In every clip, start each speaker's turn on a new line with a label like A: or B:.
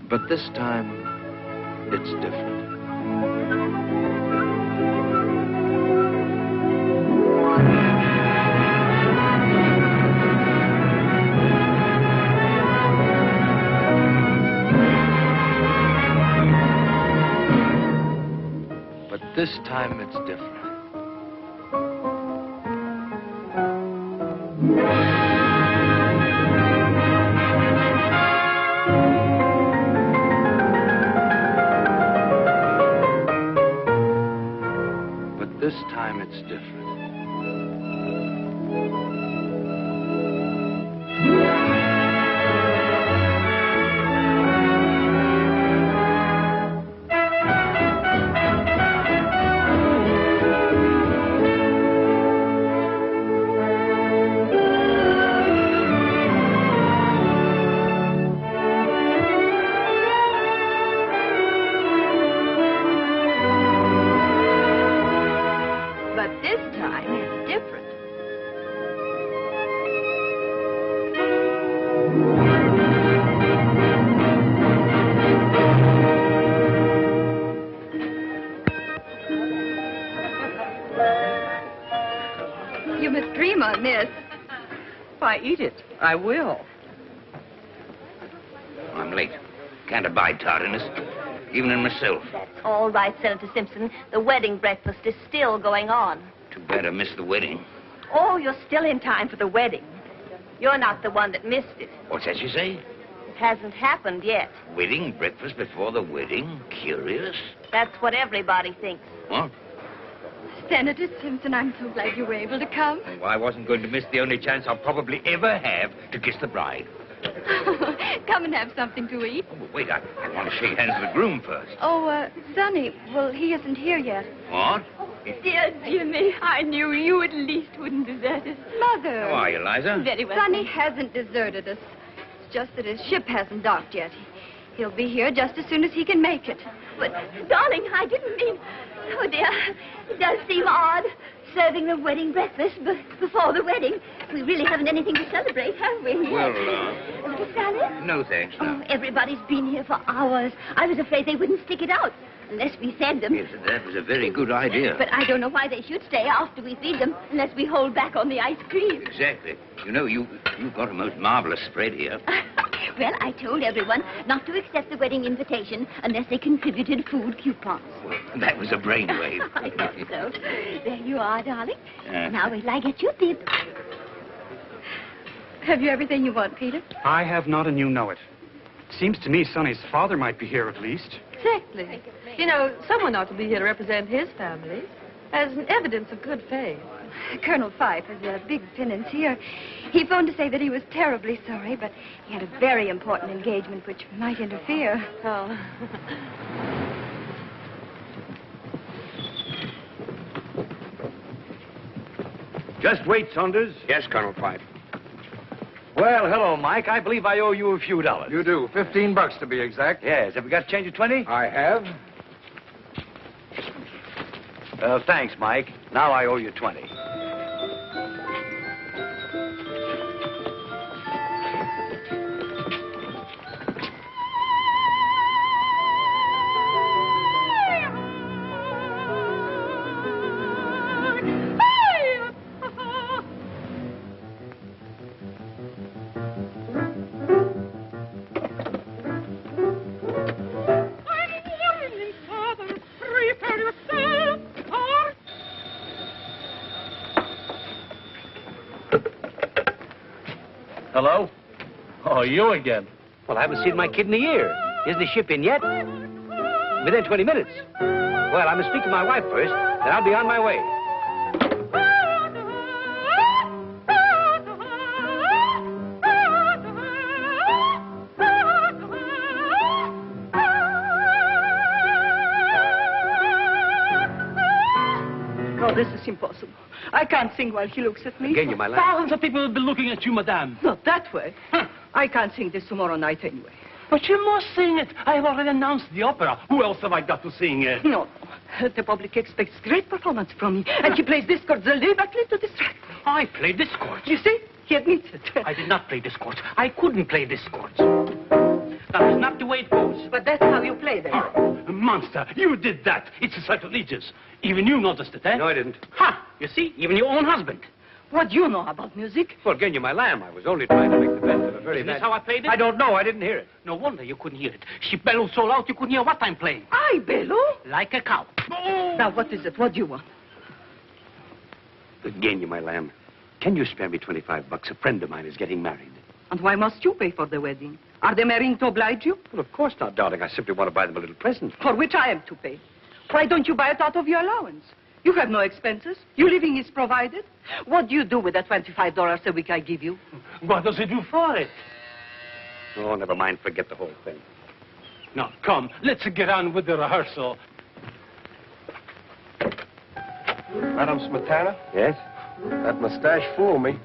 A: But this time, it's different. But this time, it's different. This time it's different.
B: Eat it. I will.
C: I'm late. Can't abide tardiness, even in myself.
D: All right, Senator Simpson. The wedding breakfast is still going on.
C: Too bad I missed the wedding.
D: Oh, you're still in time for the wedding. You're not the one that missed it.
C: What's that you say?
D: It hasn't happened yet.
C: Wedding breakfast before the wedding? Curious.
D: That's what everybody thinks.
C: What?
E: Senator Simpson, I'm so glad you were able to come.
C: Well, I wasn't going to miss the only chance I'll probably ever have to kiss the bride.
E: Come and have something to eat.
C: Oh, but wait, I want to shake hands with the groom first.
E: Oh, Sonny, well, he isn't here yet.
C: What?
E: Dear Jimmy, I knew you at least wouldn't desert us. Mother.
C: How are you, Liza?
E: Very well. Sonny hasn't deserted us. It's just that his ship hasn't docked yet. He'll be here just as soon as he can make it.
D: But, darling, I didn't mean... Oh, dear, it does seem odd, serving the wedding breakfast before the wedding. We really haven't anything to celebrate, have we?
C: Well,
D: A little salad?
C: No, thanks, no.
D: Oh, everybody's been here for hours. I was afraid they wouldn't stick it out unless we fed them.
C: Yes, that was a very good idea.
D: But I don't know why they should stay after we feed them unless we hold back on the ice cream.
C: Exactly. You know, you've got a most marvelous spread here.
D: Well, I told everyone not to accept the wedding invitation unless they contributed food coupons.
C: Well, that was a brainwave.
D: I thought so. There you are, darling. Now wait till I get your bib.
E: Have you everything you want, Peter?
F: I have not, and you know it. Seems to me Sonny's father might be here at least.
B: Exactly. You know, someone ought to be here to represent his family as an evidence of good faith.
E: Colonel Fife has a big financier. He phoned to say that he was terribly sorry, but he had a very important engagement which might interfere.
B: Oh.
G: Just wait, Saunders.
C: Yes, Colonel Fife.
G: Well, hello, Mike. I believe I owe you a few dollars.
A: You do. $15 to be exact.
G: Yes. Have you got change of 20?
A: I have.
G: Thanks, Mike. Now I owe you 20.
H: Hello? Oh, you again.
G: Well, I haven't seen my kid in a year. Isn't the ship in yet? Within 20 minutes. Well, I must speak to my wife first, then I'll be on my way.
B: Oh, this is impossible. I can't sing while he looks at me.
G: Again, you, my lad.
H: Thousands of people will be looking at you, madame.
B: Not that way. I can't sing this tomorrow night anyway.
H: But you must sing it. I have already announced the opera. Who else have I got to sing it?
B: No.
I: The public expects great performance from me, and he plays discords deliberately to distract me.
C: I play discords.
I: You see? He admits it.
C: I did not play discords. I couldn't play discords. That is not the way it goes.
I: But that's how you play them.
H: Oh, monster, you did that. It's sacrilegious. Even you noticed it, eh?
G: No, I didn't.
C: Ha! You see, even your own husband.
I: What do you know about music?
G: Well, Genya, my lamb, I was only trying to make the best of a very
C: Isn't this
G: bad...
C: how I played it?
G: I don't know. I didn't hear it.
C: No wonder you couldn't hear it. She bellowed so loud you couldn't hear what I'm playing.
I: I bellow?
C: Like a cow.
I: Now, what is it? What do you want?
G: Genya, my lamb, can you spare me $25? A friend of mine is getting married.
I: And why must you pay for the wedding? Are they marrying to oblige you?
G: Well, of course not, darling. I simply want to buy them a little present.
I: For which I am to pay. Why don't you buy it out of your allowance? You have no expenses. Your living is provided. What do you do with the $25 a week I give you?
H: What does he do for it?
G: Oh, never mind. Forget the whole thing.
H: Now, come, let's get on with the rehearsal.
A: Madam Smetana,
G: Yes?
A: that mustache fooled me.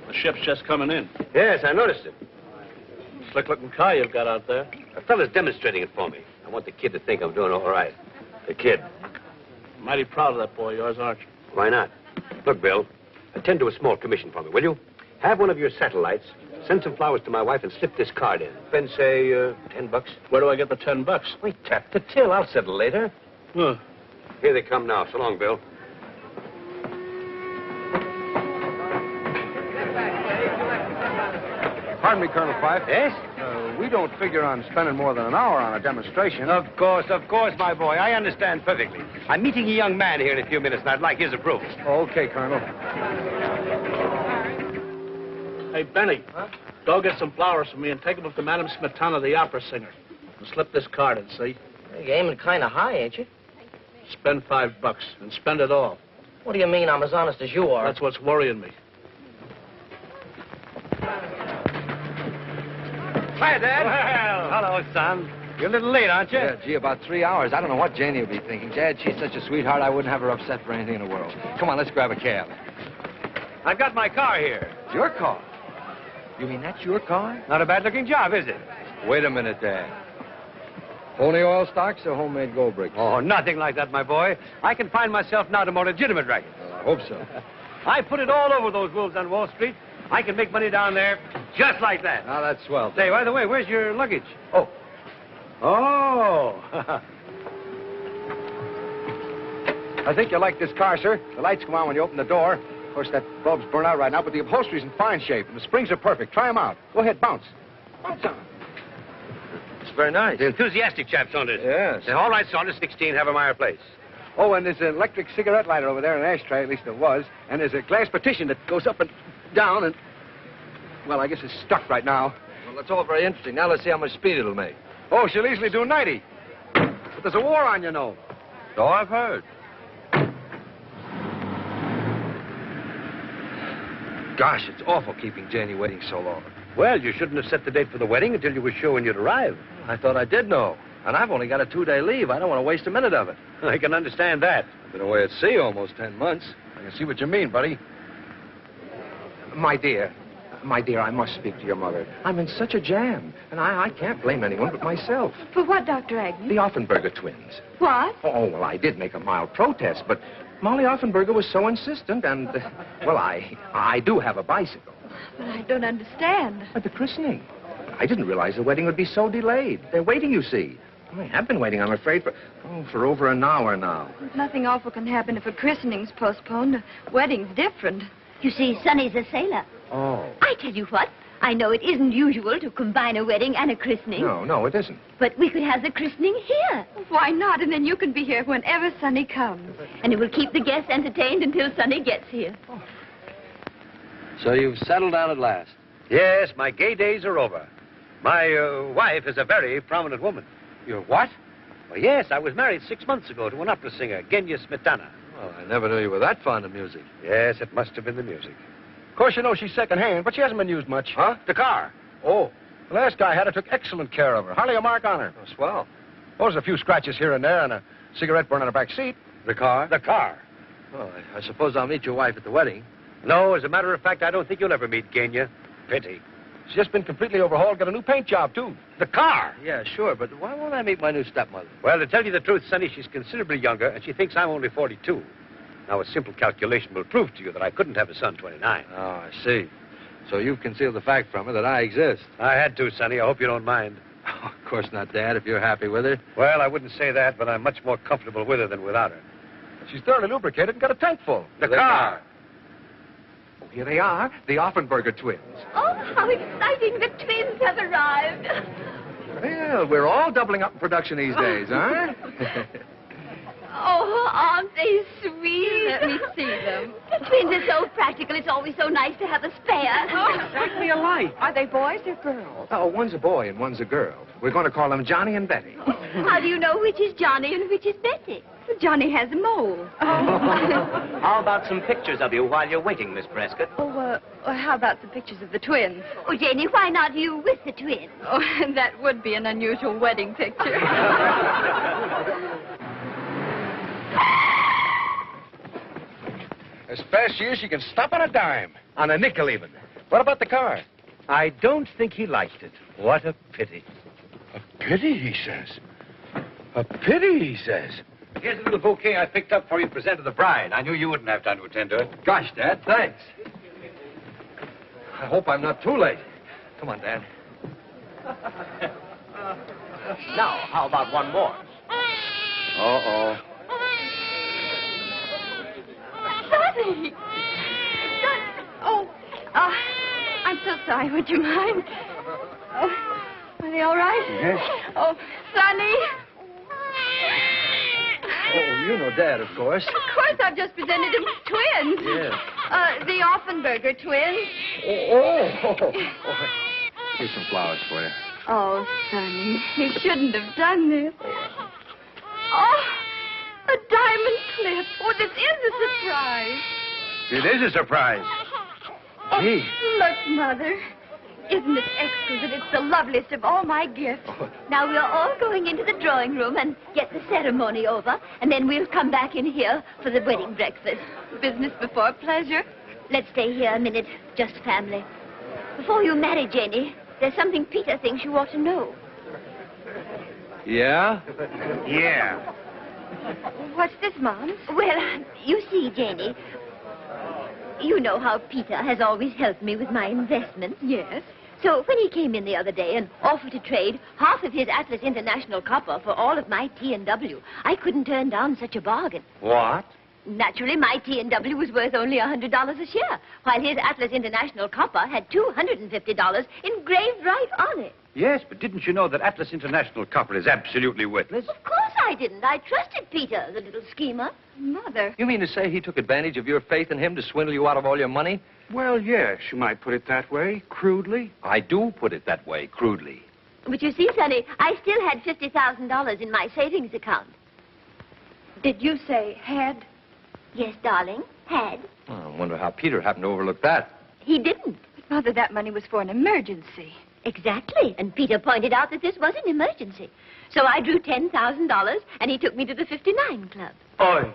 H: The ship's just coming in.
G: Yes, I noticed it.
H: Slick-looking car you've got out there.
G: A fella's demonstrating it for me. I want the kid to think I'm doing all right. The kid.
H: Mighty proud of that boy of yours, aren't you?
G: Why not? Look, Bill, attend to a small commission for me, will you? Have one of your satellites, send some flowers to my wife, and slip this card in. Spend, say, $10.
H: Where do I get the $10?
G: Wait, tap the till. I'll settle later.
H: Huh.
G: Here they come now. So long, Bill.
A: Pardon me, Colonel Fife.
G: Yes?
A: We don't figure on spending more than an hour on a demonstration.
G: Of course, my boy. I understand perfectly. I'm meeting a young man here in a few minutes, and I'd like his approval.
A: Okay, Colonel.
H: Hey, Benny, go get some flowers for me and take them up to Madame Smetana, the opera singer. And slip this card in, see?
J: You're aiming kind of high, ain't you?
H: Spend $5 and spend it all.
J: What do you mean I'm as honest as you are?
H: That's what's worrying me.
G: Hi, Dad.
C: Well, hello, son.
G: You're a little late, aren't you?
A: Yeah, gee, about 3 hours. I don't know what Janie will be thinking. Dad, she's such a sweetheart, I wouldn't have her upset for anything in the world. Come on, let's grab a cab.
G: I've got my car here.
A: It's your car? You mean that's your car?
G: Not a bad-looking job, is it?
A: Wait a minute, Dad. Only oil stocks or homemade gold bricks?
G: Oh, nothing like that, my boy. I can find myself now to more legitimate racket.
A: Well, I hope so.
G: I put it all over those wolves on Wall Street. I can make money down there just like that.
A: Now, that's swell.
G: Say, by the way, where's your luggage? Oh. Oh.
A: I think you'll like this car, sir. The lights come on when you open the door. Of course, that bulb's burnt out right now, but the upholstery's in fine shape, and the springs are perfect. Try them out. Go ahead, bounce. Bounce on 'em.
G: It's very nice. The enthusiastic chap, Saunders.
A: Yes.
G: Say, all right, Saunders, 16, Havermeyer Place.
A: Oh, and there's an electric cigarette lighter over there, an ashtray, at least there was. And there's a glass partition that goes up and down and... Well, I guess it's stuck right now. Well, that's all very interesting. Now let's see how much speed it'll make. Oh, she'll easily do 90. But there's a war on, you know.
G: So I've heard.
A: Gosh, it's awful keeping Janie waiting so long.
G: Well, you shouldn't have set the date for the wedding until you were sure when you'd arrive.
A: I thought I did know. And I've only got a 2-day leave. I don't want to waste a minute of it.
G: I can understand that.
A: I've been away at sea almost 10 months. I can see what you mean, buddy. My dear, I must speak to your mother. I'm in such a jam, and I can't blame anyone but myself.
B: For what, Dr. Agnew?
A: The Offenberger twins.
B: What?
A: Oh, well, I did make a mild protest, but Molly Offenberger was so insistent, and, well, I do have a bicycle.
B: But I don't understand.
A: At the christening. I didn't realize the wedding would be so delayed. They're waiting, you see. I have been waiting, I'm afraid, for over an hour now.
B: Nothing awful can happen if a christening's postponed. A wedding's different.
D: You see, Sonny's a sailor.
A: Oh.
D: I tell you what, I know it isn't usual to combine a wedding and a christening.
A: No, it isn't.
D: But we could have the christening here.
B: Why not? And then you can be here whenever Sonny comes.
D: And it will keep the guests entertained until Sonny gets here.
A: So you've settled down at last?
G: Yes, my gay days are over. My wife is a very prominent woman.
A: Your what?
G: Well, yes, I was married 6 months ago to an opera singer, Genya Smetana.
A: Well, I never knew you were that fond of music.
G: Yes, it must have been the music.
A: Of course, you know she's second-hand, but she hasn't been used much.
G: Huh? The car.
A: Oh, the last guy had her, took excellent care of her. Hardly a mark on her. Oh, swell. Oh, there's a few scratches here and there and a cigarette burn on her back seat.
G: The car? The car.
A: Well, I suppose I'll meet your wife at the wedding.
G: No, as a matter of fact, I don't think you'll ever meet Genya. Pity.
A: She's just been completely overhauled, got a new paint job, too.
G: The car?
A: Yeah, sure, but why won't I meet my new stepmother?
G: Well, to tell you the truth, Sonny, she's considerably younger, and she thinks I'm only 42. Now, a simple calculation will prove to you that I couldn't have a son 29.
A: Oh, I see. So you've concealed the fact from her that I exist.
G: I had to, Sonny. I hope you don't mind.
A: Oh, of course not, Dad, if you're happy with her.
G: Well, I wouldn't say that, but I'm much more comfortable with her than without her.
A: She's thoroughly lubricated and got a tank full.
G: The car.
A: Oh, here they are, the Offenberger twins.
D: Oh, how exciting. The twins have arrived.
A: Well, we're all doubling up in production these days, huh?
D: Oh, aren't they sweet?
B: Let me see them.
D: The twins are so practical. It's always so nice to have a spare.
C: Exactly alike.
E: Are they boys or girls?
A: Oh, one's a boy and one's a girl. We're going to call them Johnny and Betty.
D: How do you know which is Johnny and which is Betty?
E: Johnny has a mole.
J: How about some pictures of you while you're waiting, Miss Prescott?
E: How about some pictures of the twins?
D: Oh, Janie, why not you with the twins?
B: Oh, that would be an unusual wedding picture.
A: As fast as she can stop on a dime. On a nickel, even. What about the car?
G: I don't think he liked it. What a pity.
A: A pity, he says. A pity, he says.
G: Here's a little bouquet I picked up for you to present to the bride. I knew you wouldn't have time to attend to it.
A: Gosh, Dad, thanks. I hope I'm not too late. Come on, Dad.
J: Now, how about one more?
A: Uh-oh.
D: Sonny!
E: I'm so sorry. Would you mind? Oh, are they all right?
A: Yes.
E: Oh, Sonny.
A: Oh, you know Dad, of course.
E: Of course, I've just presented him with twins.
A: Yeah.
E: The Offenberger twins.
A: Oh. Here's some flowers for you.
E: Oh, Sonny, he shouldn't have done this. Oh, a diamond clip. Oh, this is a surprise.
G: It is a surprise.
A: Gee.
E: Look, Mother. Isn't it exquisite? It's the loveliest of all my gifts.
D: Now we're all going into the drawing room and get the ceremony over, and then we'll come back in here for the wedding breakfast.
E: Business before pleasure.
D: Let's stay here a minute, just family. Before you marry Janie, there's something Peter thinks you ought to know.
A: Yeah?
G: Yeah.
E: What's this, Mom?
D: Well, you see, Janie, you know how Peter has always helped me with my investments.
E: Yes.
D: So when he came in the other day and offered to trade half of his Atlas International copper for all of my T&W, I couldn't turn down such a bargain.
G: What?
D: Naturally, my T&W was worth only $100 a share, while his Atlas International copper had $250 engraved right on it.
G: Yes, but didn't you know that Atlas International copper is absolutely worthless?
D: Of course I didn't. I trusted Peter, the little schemer.
E: Mother.
A: You mean to say he took advantage of your faith in him to swindle you out of all your money?
F: Well, yes, you might put it that way, crudely.
A: I do put it that way, crudely.
D: But you see, Sonny, I still had $50,000 in my savings account.
E: Did you say had?
D: Yes, darling, had.
A: Oh, I wonder how Peter happened to overlook that.
D: He didn't.
E: But, Mother, that money was for an emergency.
D: Exactly. And Peter pointed out that this was an emergency. So I drew $10,000, and he took me to the 59 Club.
A: Oi.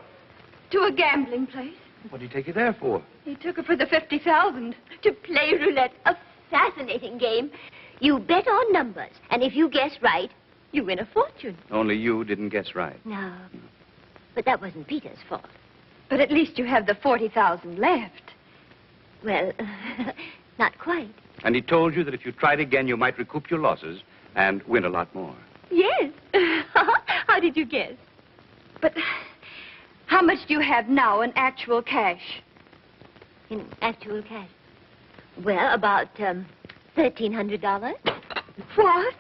E: To a gambling place.
A: What did he take you there for?
E: He took her for the $50,000.
D: To play roulette, a fascinating game. You bet on numbers, and if you guess right, you win a fortune.
G: Only you didn't guess right.
D: No. But that wasn't Peter's fault.
E: But at least you have the $40,000 left.
D: Well, not quite.
G: And he told you that if you tried again, you might recoup your losses and win a lot more.
D: Yes. How did you guess?
E: But how much do you have now in actual cash?
D: In actual cash? Well, about $1,300.
E: What?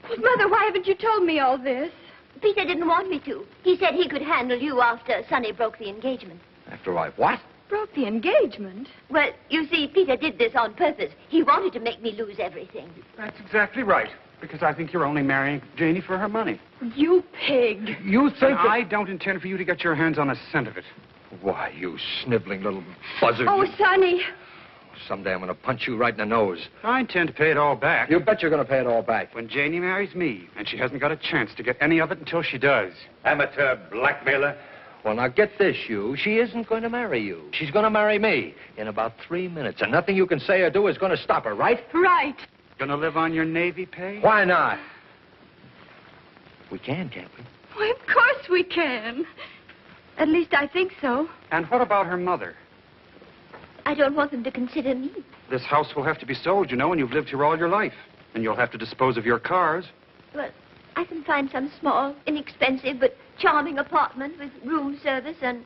E: But, Mother, why haven't you told me all this?
D: Peter didn't want me to. He said he could handle you after Sonny broke the engagement.
A: After I what?
E: Broke the engagement?
D: Well, you see, Peter did this on purpose. He wanted to make me lose everything.
F: That's exactly right. Because I think you're only marrying Janie for her money.
E: You pig.
A: You think that...
F: I don't intend for you to get your hands on a cent of it.
A: Why, you sniveling little buzzard.
E: Oh, Sonny.
A: Someday I'm going to punch you right in the nose.
F: I intend to pay it all back.
A: You bet you're going to pay it all back.
F: When Janie marries me, and she hasn't got a chance to get any of it until she does.
G: Amateur blackmailer.
A: Well, now get this, you. She isn't going to marry you. She's going to marry me in about 3 minutes, and nothing you can say or do is going to stop her, right?
E: Right.
F: Gonna live on your Navy pay?
A: Why not? We can, can't we?
E: Why, of course we can. At least I think so.
F: And what about her mother?
D: I don't want them to consider me.
F: This house will have to be sold, you know, and you've lived here all your life. And you'll have to dispose of your cars.
D: Well, I can find some small, inexpensive, but charming apartment with room service and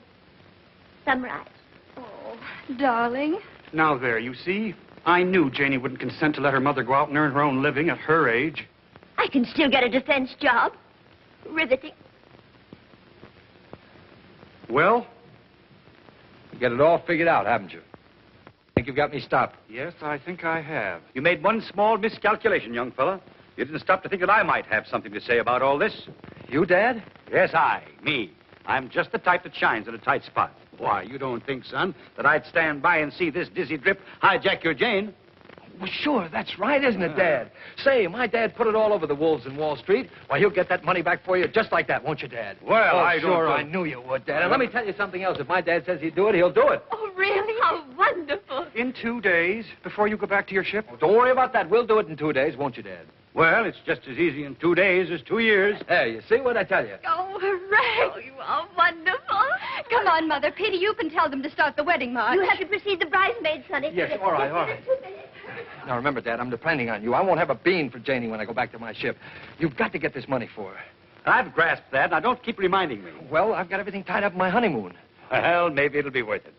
D: sunrise.
E: Oh, darling.
F: Now there, you see? I knew Janie wouldn't consent to let her mother go out and earn her own living at her age.
D: I can still get a defense job. Riveting.
F: Well?
A: You got it all figured out, haven't you? Think you've got me stopped?
F: Yes, I think I have.
K: You made one small miscalculation, young fella. You didn't stop to think that I might have something to say about all this.
A: You, Dad?
K: Yes, me. I'm just the type that shines in a tight spot. Why, you don't think, son, that I'd stand by and see this dizzy drip hijack your Jane?
A: Well, sure, that's right, isn't it, Dad? Say, my dad put it all over the wolves in Wall Street. Why, he'll get that money back for you just like that, won't you, Dad?
K: Well, I don't
A: sure,
K: know.
A: I knew you would, Dad. And let me tell you something else. If my dad says he'd do it, he'll do it.
B: Oh, really? How wonderful.
F: In 2 days, before you go back to your ship?
A: Oh, don't worry about that. We'll do it in 2 days, won't you, Dad?
K: Well, it's just as easy in 2 days as 2 years.
A: Hey, you see what I tell you?
B: Oh, hooray. Oh, you are wonderful.
E: Come on, Mother. Petey, you can tell them to start the wedding march.
D: You have to precede the bridesmaids, Sonny.
A: Yes, all right, all right. Now, remember, Dad, I'm depending on you. I won't have a bean for Janie when I go back to my ship. You've got to get this money for her.
K: I've grasped that. Now, don't keep reminding me.
A: Well, I've got everything tied up in my honeymoon.
K: Well, maybe it'll be worth it.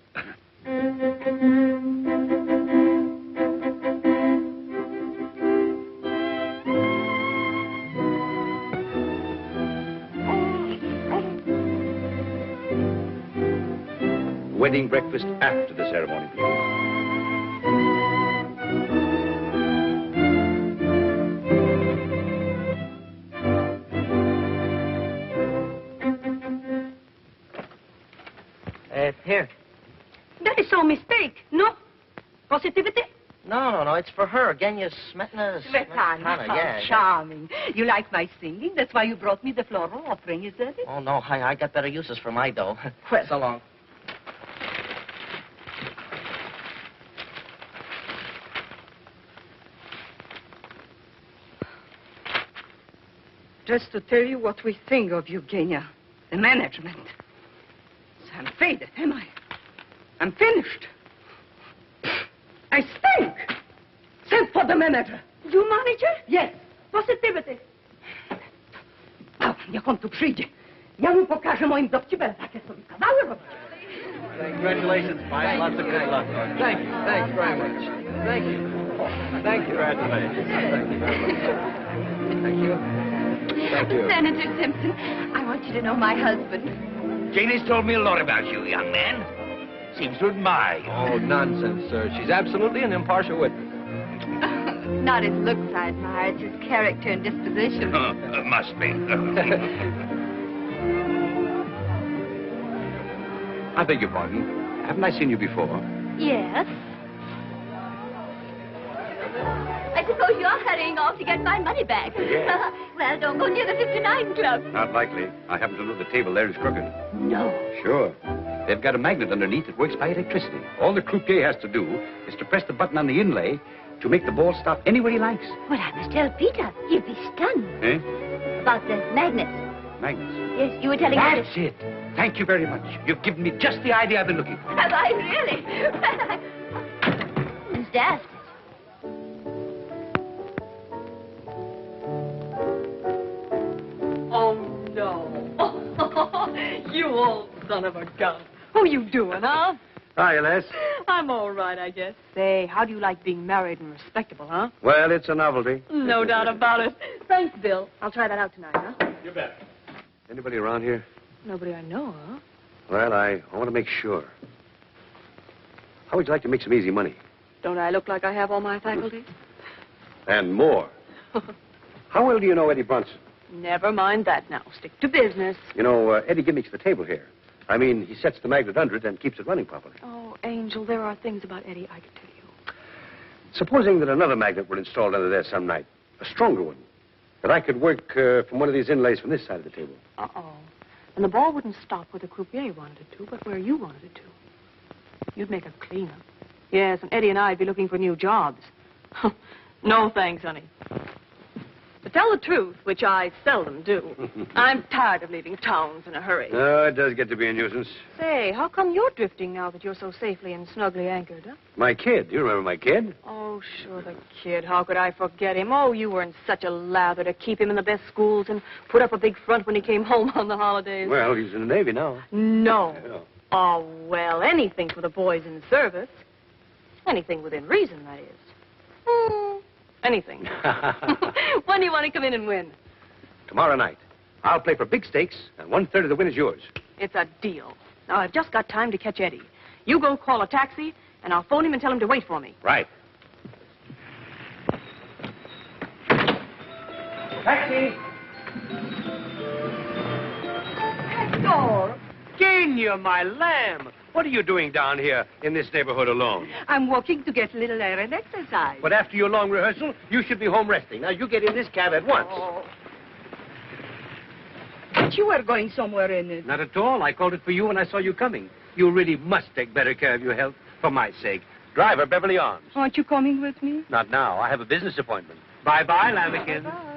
K: Wedding breakfast after the ceremony, please.
J: Here.
I: That is so mistake, no? Positivity?
J: No. It's for her. Genya Smetana.
I: Smetana,
J: yeah.
I: Charming. You like my singing? That's why you brought me the floral offering, is that it?
J: Oh, no. I got better uses for my dough.
I: Well,
A: So long.
I: just to tell you what we think of you, Genya. The management. So I'm faded, am I? I'm finished. I stink. Send for the manager.
B: You manager?
I: Yes.
B: Positivity.
I: Jak on tu przyjdzie, ja mu pokażę moim dowcipem takie sobie kawały robić.
H: Congratulations, Mike. Lots of good luck.
A: Thank you. Thanks very much. Thank you. Thank you.
H: Congratulations.
A: Thank you very much. Thank you. Thank you.
E: Senator Simpson, I want you to know my husband.
C: Janie's told me a lot about you, young man. Seems to admire you.
A: Oh, nonsense, sir. She's absolutely an impartial witness.
E: Not his looks I admire, it's his character and disposition.
C: Must be.
K: I beg your pardon. Haven't I seen you before?
D: Yes. I suppose you're hurrying off to get my money back.
K: Yes.
D: Well, don't go near the 59 Club.
K: Not likely. I happen to know the table there is crooked.
D: No.
K: Sure. They've got a magnet underneath that works by electricity. All the croupier has to do is to press the button on the inlay to make the ball stop anywhere he likes.
D: Well, I must tell Peter. He'd be stunned.
K: Eh?
D: About the magnets.
K: Magnets.
D: Yes, you were telling me.
K: That's it. Thank you very much. You've given me just the idea I've been looking for.
D: Have I really? Who's that?
B: Oh, no. You old son of a gun. Who you doing, huh?
K: Hi, Les.
B: I'm all right, I guess. Say, how do you like being married and respectable, huh?
K: Well, it's a novelty.
B: No doubt about it. Thanks, Bill. I'll try that out tonight, huh?
H: You bet.
K: Anybody around here?
B: Nobody I know, huh?
K: Well, I want to make sure. How would you like to make some easy money?
B: Don't I look like I have all my faculties?
K: And more.
G: How well do you know Eddie Bronson?
B: Never mind that now. Stick to business.
G: You know, Eddie gimmicks the table here. I mean, he sets the magnet under it and keeps it running properly.
B: Oh, Angel, there are things about Eddie I could tell you.
G: Supposing that another magnet were installed under there some night, a stronger one, that I could work from one of these inlays from this side of the table.
B: Uh-oh. And the ball wouldn't stop where the croupier wanted it to, but where you wanted it to. You'd make a cleanup. Yes, and Eddie and I'd be looking for new jobs. No thanks, honey. To tell the truth, which I seldom do, I'm tired of leaving towns in a hurry.
G: Oh, it does get to be a nuisance.
B: Say, how come you're drifting now that you're so safely and snugly anchored, huh?
G: My kid. Do you remember my kid?
B: Oh, sure, the kid. How could I forget him? Oh, you were in such a lather to keep him in the best schools and put up a big front when he came home on the holidays.
G: Well, he's in the Navy now.
B: No.
G: Yeah.
B: Oh, well, anything for the boys in service. Anything within reason, that is. Anything. When do you want to come in and win?
G: Tomorrow night. I'll play for big stakes, and 1/3 of the win is yours.
B: It's a deal. Now, I've just got time to catch Eddie. You go call a taxi, and I'll phone him and tell him to wait for me.
G: Right. Taxi!
I: Hector!
G: Kenya, my lamb! What are you doing down here in this neighborhood alone?
I: I'm walking to get a little air and exercise.
G: But after your long rehearsal, you should be home resting. Now, you get in this cab at once.
I: Oh. But you were going somewhere in it.
G: Not at all. I called it for you when I saw you coming. You really must take better care of your health, for my sake. Driver, Beverly Arms.
I: Aren't you coming with me?
G: Not now. I have a business appointment. Bye-bye, lambikins.
I: Bye.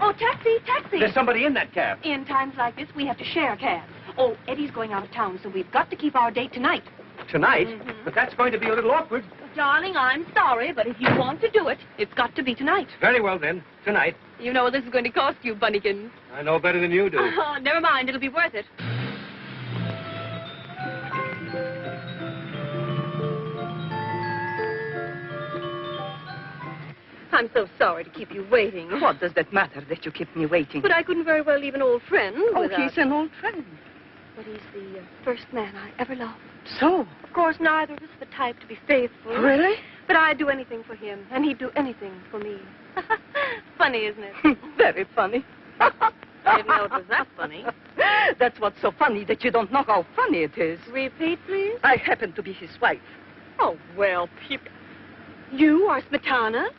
B: Oh, taxi, taxi.
G: There's somebody in that cab.
B: In times like this, we have to share cabs. Oh, Eddie's going out of town, so we've got to keep our date tonight.
G: Tonight? But that's going to be a little awkward.
B: Darling, I'm sorry, but if you want to do it, it's got to be tonight.
G: Very well, then. Tonight.
B: You know what this is going to cost you, Bunnykins.
G: I know better than you do.
B: Oh, never mind. It'll be worth it. I'm so sorry to keep you waiting.
I: What does that matter that you keep me waiting?
B: But I couldn't very well leave an old friend without...
I: he's an old friend.
B: But he's the first man I ever loved.
I: So?
B: Of course, neither of us the type to be faithful.
I: Really?
B: But I'd do anything for him, and he'd do anything for me. Funny, isn't it?
I: Very funny.
B: I didn't know it was that funny.
I: That's what's so funny, that you don't know how funny it is.
B: Repeat, please.
I: I happen to be his wife.
B: Oh, well, you are Smetana?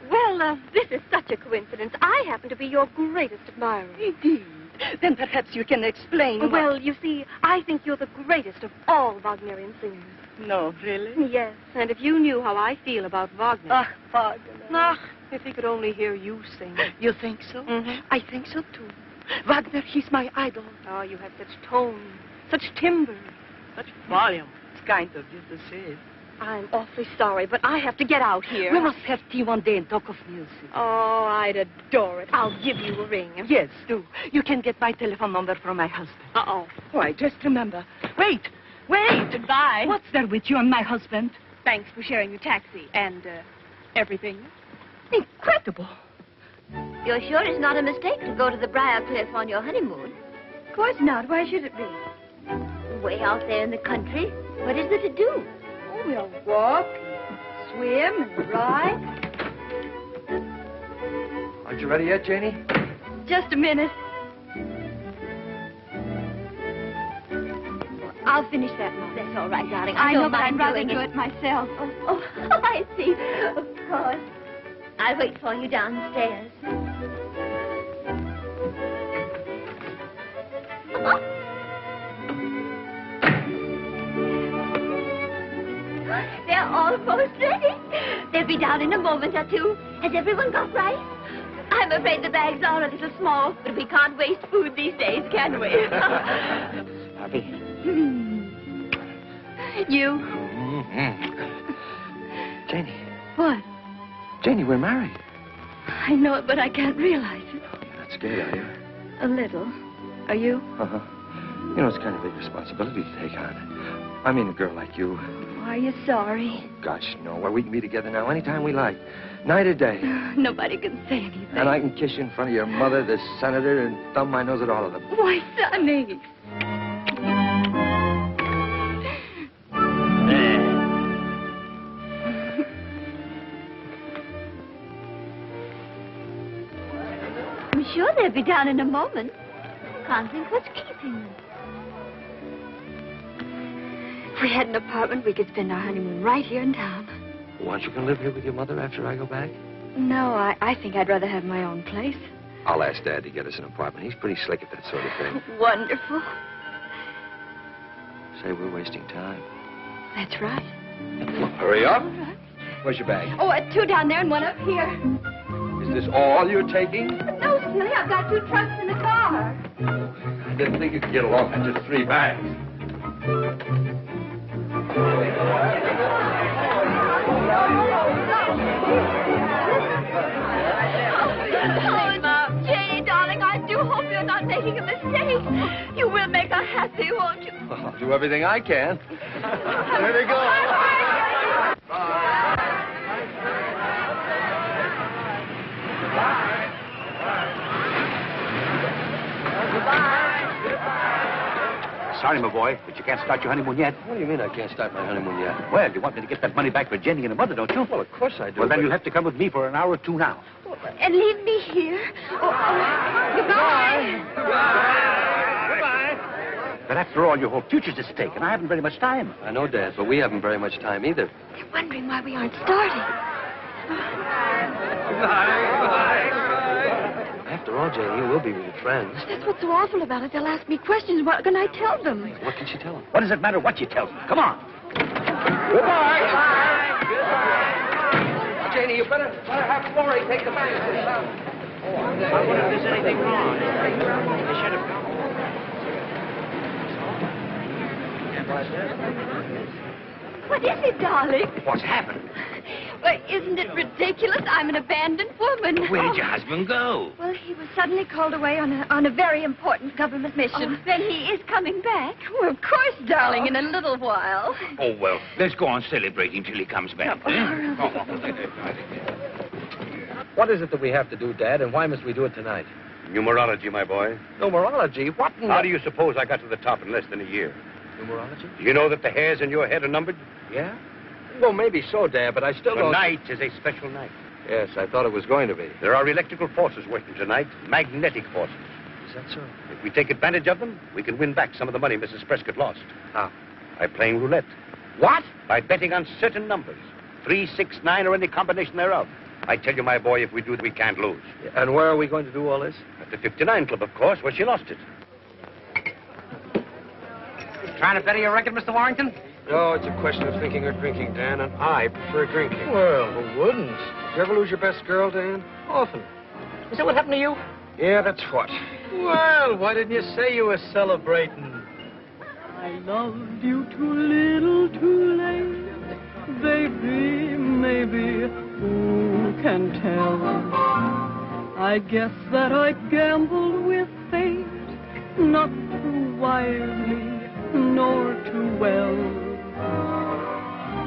B: Well, this is such a coincidence. I happen to be your greatest admirer.
I: Indeed. Then perhaps you can explain.
B: Well, you see, I think you're the greatest of all Wagnerian singers.
I: No, really?
B: Yes, and if you knew how I feel about Wagner.
I: Ah, Wagner.
B: Ah, if he could only hear you sing.
I: You think so?
B: Mm-hmm.
I: I think so, too. Wagner, he's my idol.
B: Oh, you have such tone, such timbre, such volume.
I: It's kind of you to say it.
B: I'm awfully sorry, but I have to get out here.
I: We must have tea one day and talk of music.
B: Oh, I'd adore it. I'll give you a ring.
I: Yes, do. You can get my telephone number from my husband.
B: Uh-oh.
I: Why, just remember. Wait!
B: Goodbye.
I: What's there with you and my husband?
B: Thanks for sharing your taxi and, everything.
I: Incredible.
D: You're sure it's not a mistake to go to the Briar Cliff on your honeymoon?
E: Of course not. Why should it be?
D: Way out there in the country. What is there to do?
E: Oh, we'll walk, swim, and ride.
A: Aren't you ready yet, Janie?
E: Just a minute.
D: I'll finish that now. That's all right, darling.
E: I know,
D: don't
E: but I'd
D: mind
E: rather
D: doing
E: do it myself.
D: Oh, I see. Of course. I'll wait for you downstairs. They're almost ready. They'll be down in a moment or two. Has everyone got rice? I'm afraid the bags are a little small, but we can't waste food these days, can we?
A: Happy?
E: You?
A: Janie.
E: What?
A: Janie, we're married.
E: I know it, but I can't realize it.
A: You're not scared, are you?
E: A little. Are you?
A: Uh-huh. You know, it's kind of a big responsibility to take on. I mean, a girl like you.
E: Are you sorry?
A: Gosh, no. Well, we can be together now anytime we like. Night or day.
E: Nobody can say anything.
A: And I can kiss you in front of your mother, the senator, and thumb my nose at all of them.
E: Why, Sonny?
D: sure they'll be down in a moment. Can't think what's keeping them.
E: If we had an apartment, we could spend our honeymoon right here in town.
A: Why don't you come live here with your mother after I go back?
E: No, I think I'd rather have my own place.
A: I'll ask Dad to get us an apartment. He's pretty slick at that sort of thing.
E: Wonderful.
A: Say, we're wasting time.
E: That's right.
A: Well, hurry up. Where's your bag?
E: Oh, 2 down there and 1 up here.
A: Is this all you're taking?
E: No, silly, I've got 2 trunks in the car.
A: I didn't think you could get along with just 3 bags.
D: Oh, Mom, Janie, darling, I do hope you're not making a mistake. You will make her happy, won't you?
A: I'll do everything I can. There they go.
K: Sorry, my boy, but you can't start your honeymoon yet.
A: What do you mean I can't start my honeymoon yet?
K: Well, you want me to get that money back for Jenny and her mother, don't you?
A: Well, of course I do.
K: Well, then you'll have to come with me for an hour or 2 now.
E: And leave me here. Goodbye.
A: Goodbye.
K: But after all, your whole future's at stake, and I haven't very much time.
A: I know, Dad, but we haven't very much time either.
E: They're wondering why we aren't starting.
A: After all, Janie, we'll be real friends.
E: That's what's so awful about it. They'll ask me questions. What can I tell them?
A: What can she tell them?
K: What does it matter what you tell them? Come on.
A: Goodbye. Janie, you better have Florrie take the bag.
C: I wonder if there's anything wrong. They should have come.
D: What is it, darling?
K: What's happened?
D: Well, isn't it ridiculous? I'm an abandoned woman.
C: Where did your husband go?
E: Well, he was suddenly called away on a very important government mission.
D: Oh, then he is coming back.
E: Well, of course, darling, in a little while.
C: Oh, well, let's go on celebrating till he comes back.
A: What is it that we have to do, Dad, and why must we do it tonight?
G: Numerology, my boy.
A: Numerology? What in
G: How do you suppose I got to the top in less than a year?
A: Numerology?
G: Do you know that the hairs in your head are numbered?
A: Yeah? Well, maybe so, Dad, but I still don't...
G: Tonight is a special night.
A: Yes, I thought it was going to be.
G: There are electrical forces working tonight, magnetic forces.
A: Is that so?
G: If we take advantage of them, we can win back some of the money Mrs. Prescott lost.
A: How?
G: By playing roulette.
A: What?
G: By betting on certain numbers. 3, 6, 9, or any combination thereof. I tell you, my boy, if we do it, we can't lose.
A: And where are we going to do all this?
G: At the 59 Club, of course, where she lost it.
C: Trying to better your record, Mr. Warrington?
A: No, it's a question of thinking or drinking, Dan, and I prefer drinking.
L: Well, who wouldn't? Did you ever lose your best girl, Dan?
C: Often. Is that what happened to you?
L: Yeah, that's what. Well, why didn't you say you were celebrating?
M: I loved you too little, too late. Baby, maybe, who can tell? I guess that I gambled with fate, not too wisely, nor too well.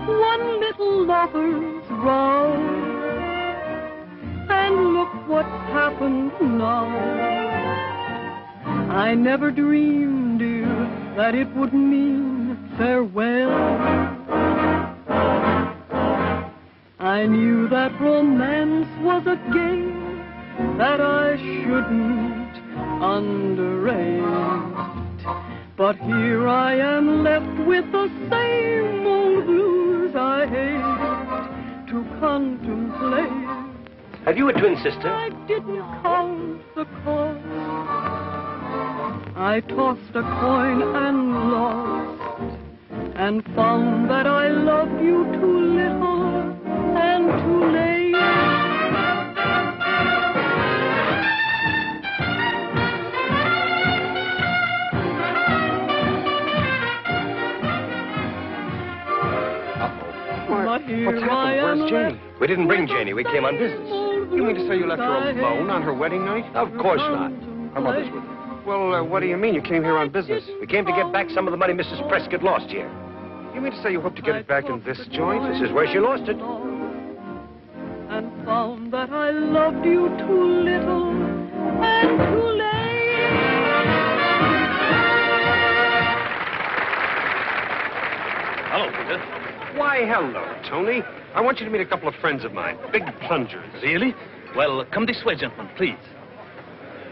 M: One little lover's row, and look what's happened now. I never dreamed, dear, that it would mean farewell. I knew that romance was a game that I shouldn't underrate. But here I am left with the same old blues I hate to contemplate.
G: Have you a twin sister?
M: I didn't count the cost. I tossed a coin and lost, and found that I loved you too little and too late. But here
L: What's happened?
M: I am
L: Where's Janie?
M: left
G: We didn't bring Janie. We came on business.
L: You mean to say you left her alone on her wedding night?
G: Of course not. Her mother's with her.
L: Well, what do you mean? You came here on business.
G: We came to get back some of the money Mrs. Prescott lost here.
L: You mean to say you hope to get it back in this joint?
G: This is where she lost it.
M: And found that I loved you too little and too late.
G: Hello, Peter.
L: Why, hello, Tony. I want you to meet a couple of friends of mine. Big plungers.
H: Really? Well, come this way, gentlemen, please.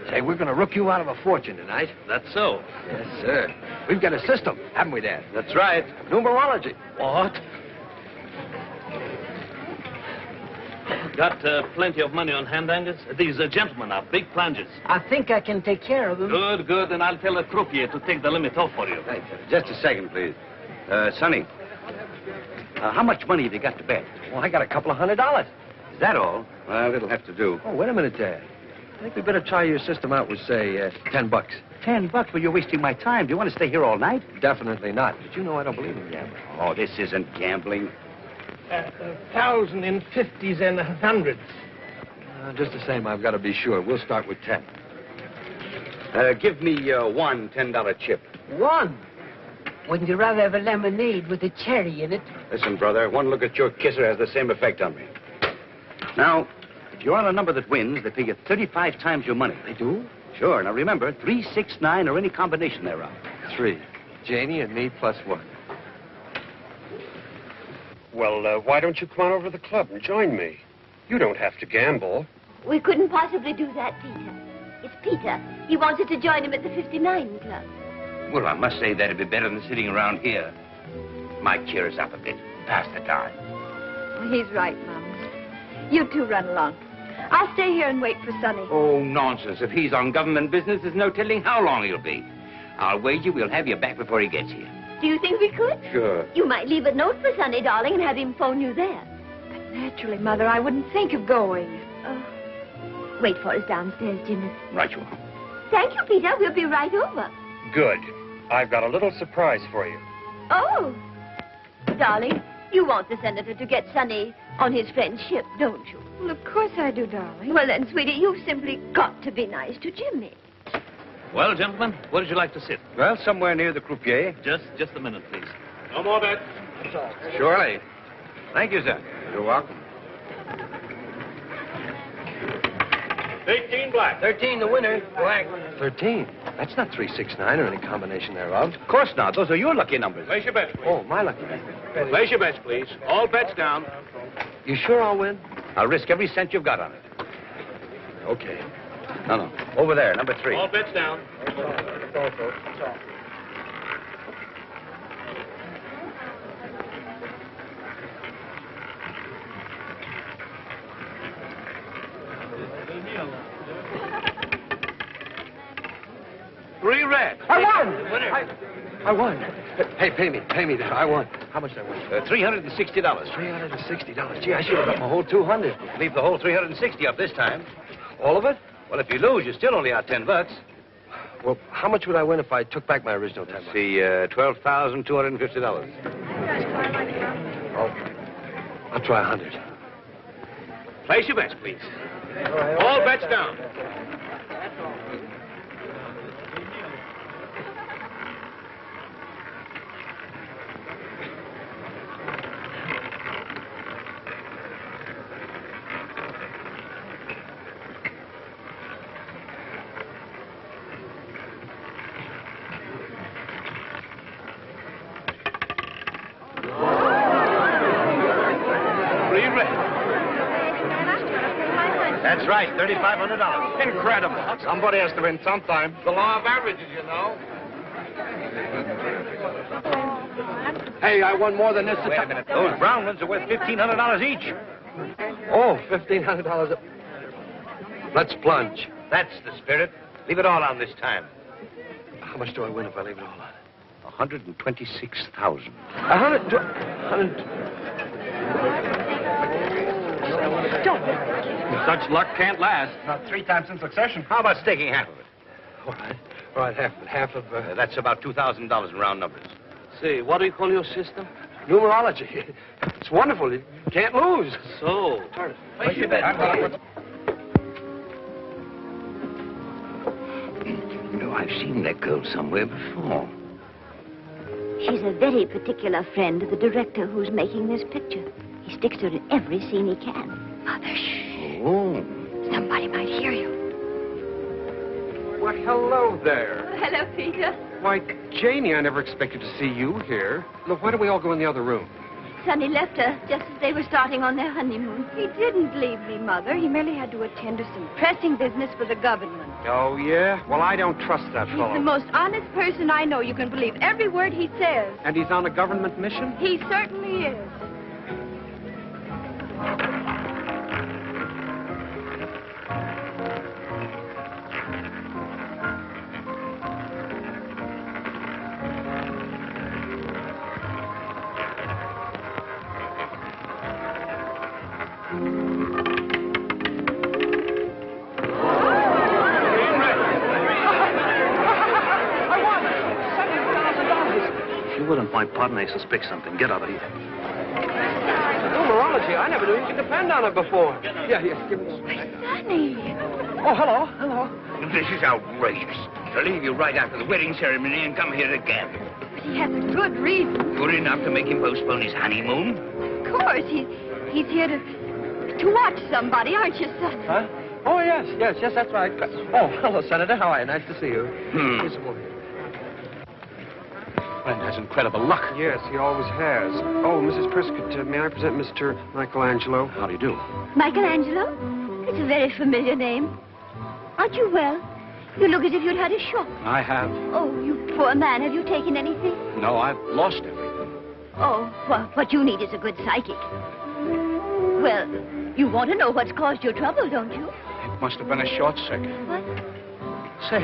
A: Say, we're going to rook you out of a fortune tonight.
H: That's so.
A: Yes, sir. We've got a system, haven't we, Dad?
G: That's right.
A: Numerology.
H: What? Got plenty of money on hand, Angus? These gentlemen are big plungers.
N: I think I can take care of them.
H: Good, good. And I'll tell the croupier to take the limit off for you.
K: Thanks. Just a second, please. Sonny, how much money have you got to bet?
A: Well, I got a couple of $100.
K: Is that all? Well, it'll have to do.
A: Oh, wait a minute, Dad. I think we better try your system out with, say, $10.
K: $10? Well, you're wasting my time. Do you want to stay here all night?
A: Definitely not. But you know I don't believe in gambling.
K: Oh, this isn't gambling.
N: 1,000 in 50s and 100s.
A: Just the same, I've got to be sure. We'll start with 10.
K: Give me one $10 chip.
N: One? Wouldn't you rather have a lemonade with a cherry in it?
K: Listen, brother, one look at your kisser has the same effect on me. Now, if you're on a number that wins, they pay you 35 times your money.
A: They do?
K: Sure. Now, remember, 3, 6, 9, or any combination thereof.
A: 3. Janie and me plus 1.
G: Well, why don't you come on over to the club and join me? You don't have to gamble.
D: We couldn't possibly do that, Peter. It's Peter. He wants us to join him at the 59 Club.
J: Well, I must say that'd be better than sitting around here. Might cheer us up a bit. Pass the time.
E: Well, he's right, Mum. You two run along. I'll stay here and wait for Sonny.
J: Oh, nonsense. If he's on government business, there's no telling how long he'll be. I'll wager we'll have you back before he gets here.
D: Do you think we could?
K: Sure.
D: You might leave a note for Sonny, darling, and have him phone you there.
E: But naturally, Mother, I wouldn't think of going.
D: Wait for us downstairs, Jimmy.
K: Right you are.
D: Thank you, Peter. We'll be right over.
G: Good. I've got a little surprise for you.
D: Oh. Darling, you want the senator to get Sonny on his friend's ship, don't you?
E: Well, of course I do, darling.
D: Well, then, sweetie, you've simply got to be nice to Jimmy.
H: Well, gentlemen, where would you like to sit?
K: Well, somewhere near the croupier.
H: Just a minute, please. No more bets.
K: Surely. Thank you, sir. You're welcome.
H: 18 black.
N: 13 the winner. Black.
A: 13? That's not 3, 6, 9 or any combination thereof.
K: Of course not. Those are your lucky numbers.
H: Place your bets, please.
A: Oh, my lucky number.
H: Place your bets, please. All bets down.
A: You sure I'll win?
K: I'll risk every cent you've got on it.
A: Okay.
K: No. Over there, number 3.
H: All bets down. Three red.
A: I won!
H: Winner.
A: I won. Hey, pay me. There. I won. How much did I win?
K: $360.
A: $360. Gee, I should have got my whole 200.
K: Leave the whole 360 up this time.
A: All of it?
K: Well, if you lose, you still only out $10.
A: Well, how much would I win if I took back my original $10?
K: See, $12,250.
A: Oh, I'll try 100.
H: Place your bets, please. All bets down.
K: That's right, $3,500.
H: Incredible. Somebody has to win sometime. The law of averages, you know.
A: Hey, I won more than this.
K: Wait a minute. Those brown ones are worth $1,500 each.
A: Oh, $1,500. Let's plunge.
K: That's the spirit. Leave it all on this time.
A: How much do I win if I leave it all on?
K: 126,000.
A: 100.
F: Such luck can't last.
G: Not 3 times in succession.
K: How about staking half of it?
A: All right, half of
K: That's about $2,000 in round numbers.
H: See, what do you call your system?
A: numerology. It's wonderful. You can't lose.
H: So, place your bet.
J: You know, I've seen that girl somewhere before.
D: She's a very particular friend of the director who's making this picture. He sticks to her in every scene he can.
E: Mother, shh.
J: Oh.
E: Somebody might hear you.
G: Well, hello there.
D: Hello, Peter.
G: Why, Janie, I never expected to see you here. Look, why don't we all go in the other room?
D: Sonny left her just as they were starting on their honeymoon.
E: He didn't leave me, Mother. He merely had to attend to some pressing business for the government.
F: Oh, yeah? Well, I don't trust that
E: He's
F: fellow.
E: the most honest person I know. You can believe every word he says.
F: And he's on a government mission?
E: He certainly is.
H: My partner may suspect something. Get out of here.
A: Numerology. I never knew you could depend on it before. Yeah, give me this.
E: Sonny.
A: Oh, hello.
J: This is outrageous. To leave you right after the wedding ceremony and come here again.
E: But he has a good reason.
J: Good enough to make him postpone his honeymoon?
E: Of course. He's here to watch somebody, aren't you, son?
A: Huh? Oh, yes, that's right. Oh, hello, Senator. How are you? Nice to see you. Here's some more.
F: Friend has incredible luck. Yes, he always has. Oh, Mrs. Prescott, may I present Mr. Michelangelo?
H: How do you do?
D: Michelangelo? It's a very familiar name. Aren't you well? You look as if you'd had a shock.
F: I have.
D: Oh, you poor man. Have you taken anything?
F: No, I've lost everything.
D: Oh, well, what you need is a good psychic. Well, you want to know what's caused your trouble, don't you?
F: It must have been a short circuit.
D: What?
H: Say,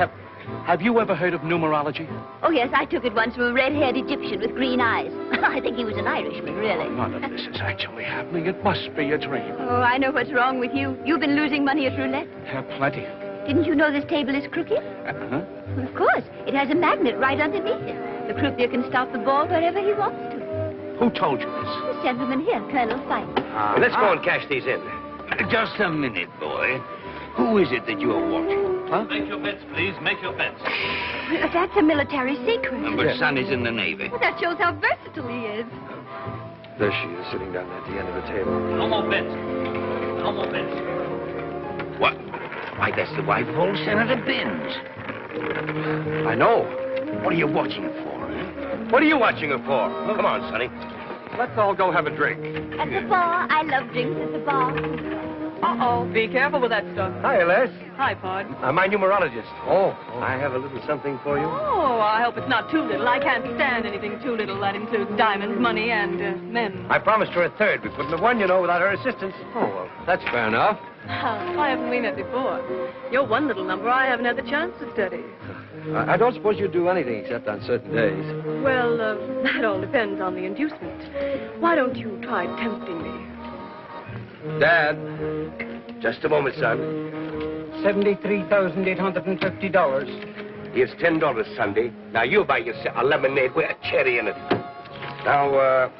H: have you ever heard of numerology?
D: Oh, yes, I took it once from a red-haired Egyptian with green eyes. I think he was an Irishman, really.
H: None of this is actually happening. It must be a dream.
D: Oh, I know what's wrong with you. You've been losing money at roulette.
H: Plenty.
D: Didn't you know this table is crooked?
H: Huh?
D: Of course. It has a magnet right underneath it. The croupier can stop the ball wherever he wants to.
H: Who told you this?
D: This gentleman here, Colonel Fife.
G: Let's go and cash these in.
J: Just a minute, boy. Who is it that you are watching?
H: Huh?
L: Make your bets, please. Make your bets.
E: That's a military secret.
J: But son is in the Navy.
E: Well, that shows how versatile he is.
A: There she is, sitting down at the end of the table.
L: No more bets. No more bets.
J: What? Why, that's the wife of old Senator Benz.
A: I know.
J: What are you watching it for, huh?
G: What are you watching her for? Come on, Sonny.
F: Let's all go have a drink.
D: At the bar. I love drinks at the bar.
B: Uh-oh. Be careful with that stuff.
A: Hi, Les.
B: Hi, Pod.
G: My numerologist.
A: Oh, I have a little something for you.
B: Oh, I hope it's not too little. I can't stand anything too little. That includes diamonds, money, and men.
G: I promised her a third. We couldn't have won, you know, without her assistance.
A: Oh, well, that's fair enough.
B: Why haven't we met before? You're one little number I haven't had the chance to study.
A: I don't suppose you do anything except on certain days.
B: Well, that all depends on the inducement. Why don't you try tempting me?
A: Dad.
G: Just a moment, son.
K: $73,850.
G: Here's $10, Sunday. Now you buy yourself a lemonade with a cherry in it. Now,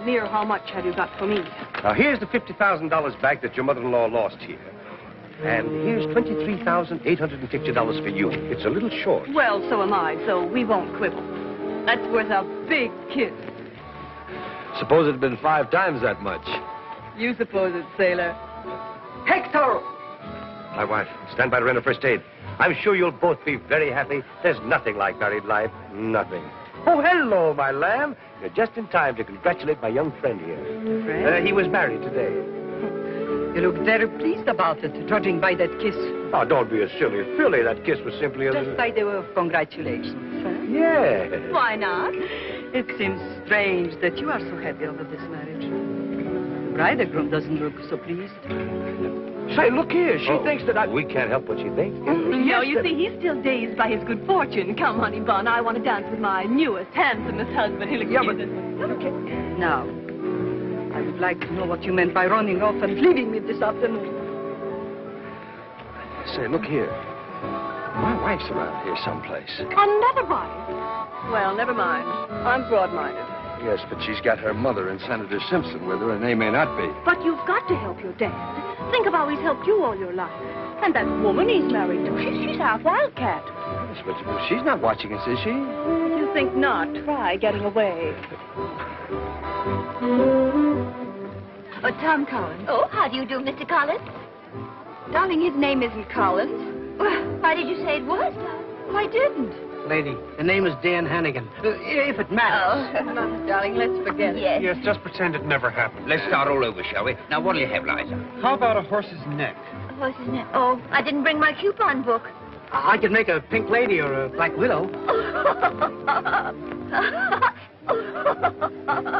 B: Near how much have you got for me?
G: now here's the $50,000 back that your mother-in-law lost here. And here's $23,850 for you. It's a little short.
B: Well, so am I, so we won't quibble. That's worth a big kiss.
A: Suppose it had been 5 times that much.
B: You suppose it, sailor.
I: Hector!
G: My wife, stand by to render first aid. I'm sure you'll both be very happy. There's nothing like married life. Nothing. Oh, hello, my lamb. You're just in time to congratulate my young friend here.
B: Friend?
G: He was married today.
I: You look very pleased about it, judging by that kiss.
G: Oh, don't be a silly filly. That kiss was simply a...
I: Just by the way of congratulations. Huh?
G: Yeah.
B: Why not? It seems strange that you are so happy over this marriage. The bridegroom doesn't look so pleased.
G: Say, look here. She thinks that I... We can't help what she thinks.
B: No, you see, he's still dazed by his good fortune. Come, honey bun, I want to dance with my newest, handsomest husband. He'll excuse us.
I: Okay. Now, I would like to know what you meant by running off and leaving me this afternoon.
A: Say, look here. My wife's around here someplace.
B: Another wife? Well, never mind. I'm broad-minded.
A: Yes, but she's got her mother and Senator Simpson with her, and they may not be.
B: But you've got to help your dad. Think of how he's helped you all your life. And that woman he's married to, she's half wildcat.
A: Yes, but she's not watching us, is she?
B: If you think not, try getting away.
D: Oh, Tom Collins. Oh, how do you do, Mr. Collins?
E: Darling, his name isn't Collins.
D: Well, why did you say it was, Tom?
E: I didn't.
C: Lady, the name is Dan Hannigan. If it matters.
E: Oh, no, darling, let's forget it.
F: Yes, just pretend it never happened.
J: Let's start all over, shall we? Now, what'll you have, Liza?
F: How about a horse's neck?
D: What's his name? Oh, I didn't bring my coupon book.
C: I could make a pink lady or a black widow.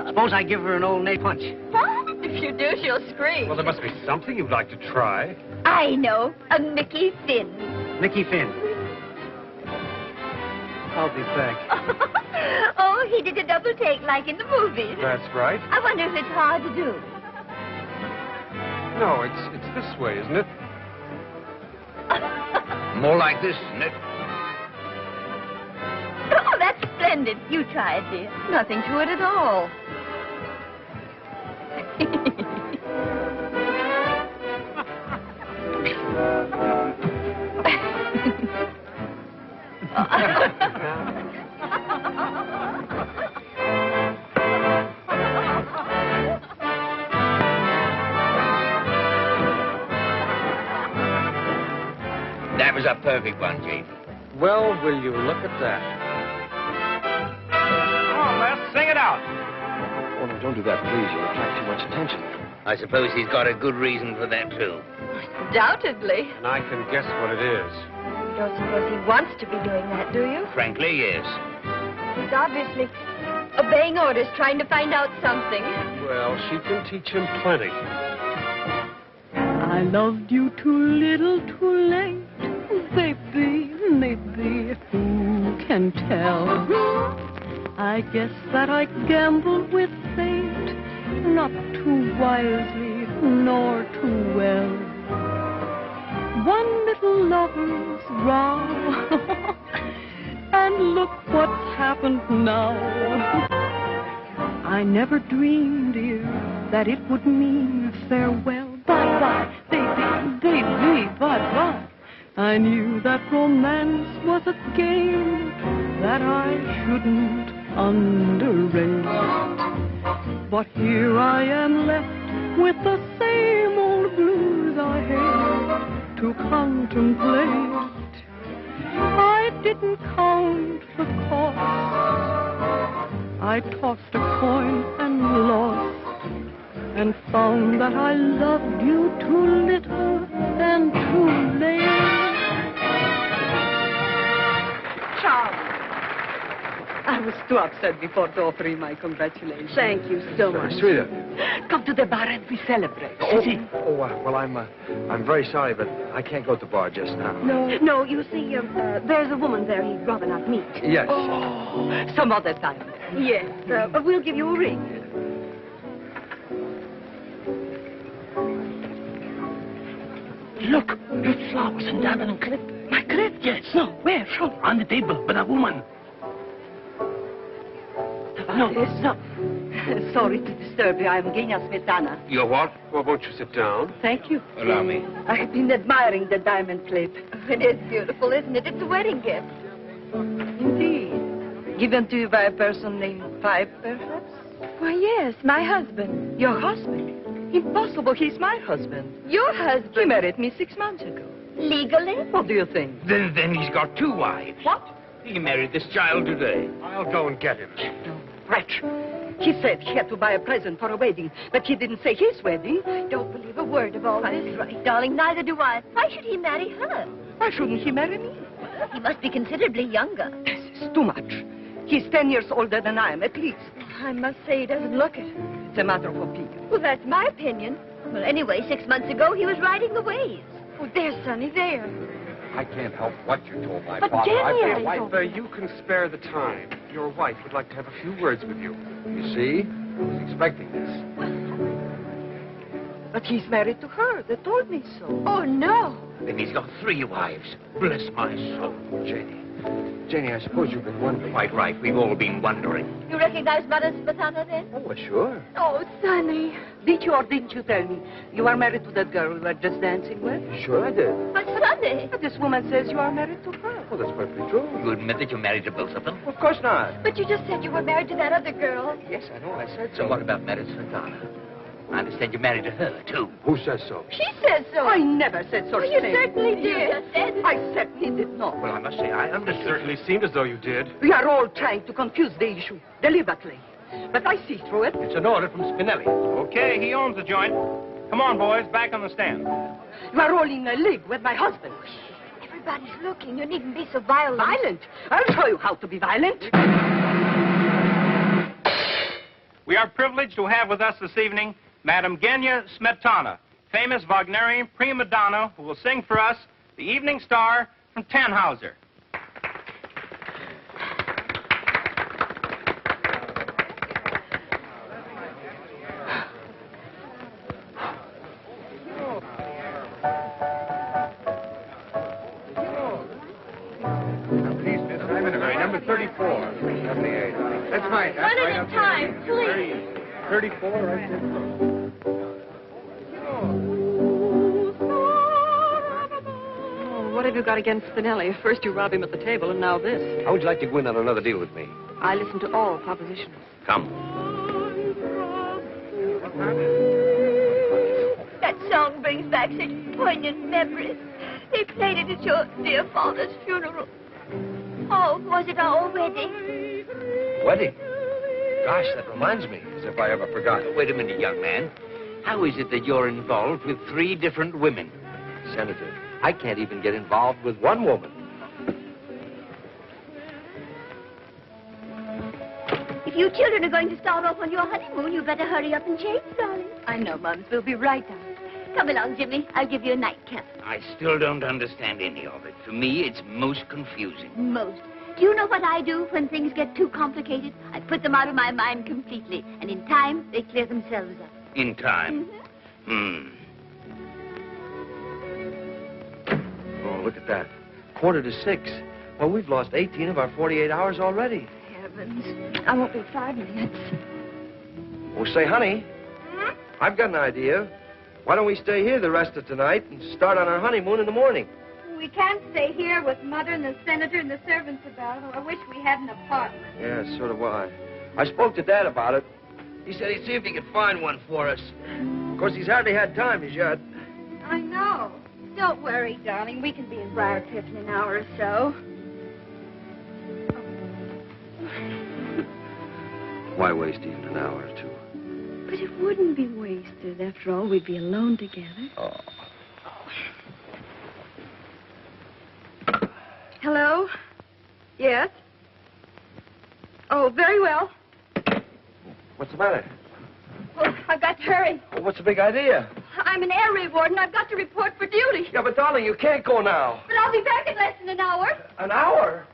C: Suppose I give her an old nape punch.
D: If you do, she'll scream.
F: Well, there must be something you'd like to try.
D: I know. A Mickey Finn.
C: Mickey Finn. I'll be back.
D: Oh, he did a double take like in the movies.
F: That's right.
D: I wonder if it's hard to do.
F: No, it's this way, isn't it?
J: More like this, isn't it?
D: Oh, that's splendid. You try it, dear.
E: Nothing to it at all.
J: That was a perfect one, Jane.
F: Well, will you look at that? Come on, Les, sing it out.
A: Oh, no, don't do that, please. You'll attract too much attention.
J: I suppose he's got a good reason for that, too.
E: Undoubtedly.
F: And I can guess what it is.
E: You don't suppose he wants to be doing that, do you?
J: Frankly, yes.
E: He's obviously obeying orders, trying to find out something.
F: Well, she can teach him plenty.
M: I loved you too little, too late. Baby, maybe, who can tell? I guess that I gambled with fate, not too wisely, nor too well. One little lover's row, and look what's happened now. I never dreamed, dear, that it would mean farewell. Bye-bye, baby, baby, bye-bye. I knew that romance was a game that I shouldn't underrate. But here I am left with the same old blues I hate to contemplate. I didn't count the cost. I tossed a coin and lost, and found that I loved you too little and too late.
I: Charles, I was too upset before to offer you my congratulations.
B: Thank you so much.
A: Sweet of
N: Come to the bar and we celebrate.
A: well, I'm very sorry, but I can't go to the bar just now.
B: No, you see, there's a woman there he'd rather not meet.
A: Yes.
I: Some other time.
B: Yes, we'll give you a ring.
C: Look, red flowers and diamond clip. My clip? Yes. No, where? Show. On the table, with a woman.
I: No. Sorry to disturb you. I'm Genia Smetana.
J: You're what?
F: Well, won't you sit down?
I: Thank you.
J: Allow me.
I: I have been admiring the diamond plate.
E: It is beautiful, isn't it? It's a wedding gift.
I: Indeed. Given to you by a person named Pipe, perhaps?
E: Why, yes, my husband.
I: Your husband? Impossible. He's my husband.
E: Your husband?
I: He married me 6 months ago.
E: Legally?
I: What do you think?
J: Then he's got two wives.
I: What?
J: He married this child today.
F: I'll go and get him.
I: Wretch. He said he had to buy a present for a wedding, but he didn't say his wedding.
E: I don't believe a word of all this. Right, darling, neither do I. Why should he marry her?
I: Why shouldn't he marry me?
E: He must be considerably younger.
I: This is too much. He's 10 years older than I am, at least.
E: I must say he doesn't look it.
I: It's a matter of opinion.
E: Well, that's my opinion. Well, anyway, 6 months ago, he was riding the waves. Oh, there's Sonny, there.
G: I can't help what you told my
E: But
G: father.
E: Jenny,
G: I
F: If you can spare the time, your wife would like to have a few words with you.
A: You see? I was expecting this.
I: But he's married to her. They told me so.
E: Oh, no.
J: Then he's got 3 wives. Bless my soul.
A: Janie, I suppose you've been wondering.
J: Quite right. We've all been wondering.
E: You recognize Madame Smetana, then?
A: Oh, well, sure.
E: Oh, Sonny.
I: Did you or didn't you tell me you are married to that girl we were just dancing with?
A: Sure I did.
E: But Sonny.
I: But this woman says you are married to her.
A: Well, that's perfectly true.
J: You admit that you're married to both of them?
A: Of course not.
E: But you just said you were married to that other girl.
A: Yes, I know. I said
J: So
A: so.
J: what about Madame Smetana? I understand you're married to her, too.
G: Who says so?
I: She said so. I never said such
D: You
I: thing.
D: certainly did. You just said.
I: I certainly did not.
J: Well, I must say, I understood.
L: Certainly seemed as though you did.
I: We are all trying to confuse the issue deliberately. But I see through it.
G: It's an order from Spinelli.
L: Okay, he owns the joint. Come on, boys, back on the stand.
I: You are all in a league with my husband.
D: Everybody's looking. You needn't be so violent.
I: Violent? I'll show you how to be violent.
L: We are privileged to have with us this evening Madame Genya Smetana, famous Wagnerian prima donna who will sing for us The Evening Star from Tannhauser.
A: Number 34. 78. That's mine. That's
D: One
A: right.
D: at a time, please.
A: 34, right there.
B: Oh, what have you got against Spinelli? First you rob him at the table, and now this.
G: How would you like to go in on another deal with me?
B: I listen to all propositions.
G: Come.
D: That song brings back such poignant memories. They played it at your dear father's funeral. Oh, was it our wedding?
G: Wedding? Gosh, that reminds me, as if I ever forgot.
J: Wait a minute, young man. How is it that you're involved with 3 different women?
G: Senator, I can't even get involved with one woman.
D: If you children are going to start off on your honeymoon, you better hurry up and change, darling.
E: I know, Mums. We'll be right down.
D: Come along, Jimmy. I'll give you a nightcap.
J: I still don't understand any of it. To me, it's most confusing.
D: Most. Do you know what I do when things get too complicated? I put them out of my mind completely, and in time, they clear themselves up.
J: In time?
G: Oh, look at that. 5:45. Well, we've lost 18 of our 48 hours already.
E: Heavens. I won't be 5 minutes.
G: Oh, say, honey, I've got an idea. Why don't we stay here the rest of tonight and start on our honeymoon in the morning?
E: We can't stay here with Mother and the Senator and the servants about. I wish we had an apartment.
G: Yeah, so do I. I spoke to Dad about it. He said he'd see if he could find one for us. Of course, he's hardly had time as yet.
E: I know. Don't worry, darling. We can be in Briarcliff in an hour or so.
G: Why waste even an hour or two?
E: But it wouldn't be wasted. After all, we'd be alone together.
G: Oh.
E: Hello? Yes? Oh, very well.
G: What's the matter?
E: Oh, I've got to hurry.
G: Well, what's the big idea?
E: I'm an air raid warden. I've got to report for duty.
G: Yeah, but darling, you can't go now.
E: But I'll be back in less than an hour.
G: An hour?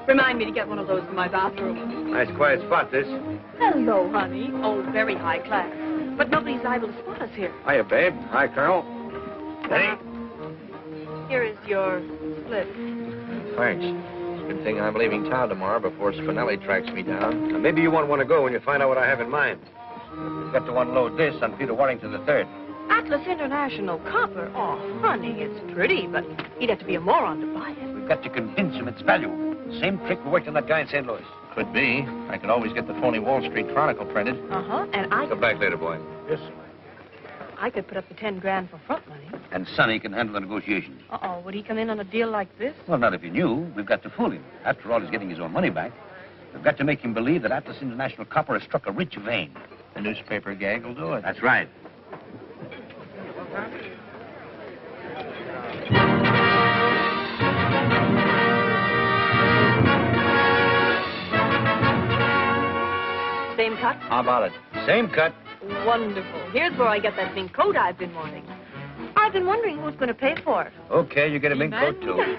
B: Remind me to get one of those in my bathroom.
G: Nice quiet spot, this.
B: Hello, honey. Oh, very high class. But nobody's liable to spot us here.
G: Hiya, babe. Hi, Colonel. Hey.
B: Here is your slip.
A: Thanks. Good thing I'm leaving town tomorrow before Spinelli tracks me down.
G: Now, maybe you won't want to go when you find out what I have in mind. We've got to unload this on Peter Warrington III.
B: Atlas International copper. Oh, honey, it's pretty, but he'd have to be a moron to buy it.
G: We've got to convince him it's value. Same trick we worked on that guy in St. Louis.
A: Could be. I could always get the phony Wall Street Chronicle printed.
B: Uh-huh, and I...
G: Come back later, boy.
A: Yes, sir.
B: I could put up the 10 grand for front money.
K: And Sonny can handle the negotiations.
B: Uh-oh, would he come in on a deal like this?
K: Well, not if he knew. We've got to fool him. After all, he's getting his own money back. We've got to make him believe that Atlas International Copper has struck a rich vein.
A: The newspaper gag will do it.
K: That's right.
B: Same cut?
G: How about it? Same cut.
B: Wonderful. Here's where I get that mink coat I've been wanting. I've been wondering who's going to pay for it.
G: Okay, you get a mink coat, too.
B: Say,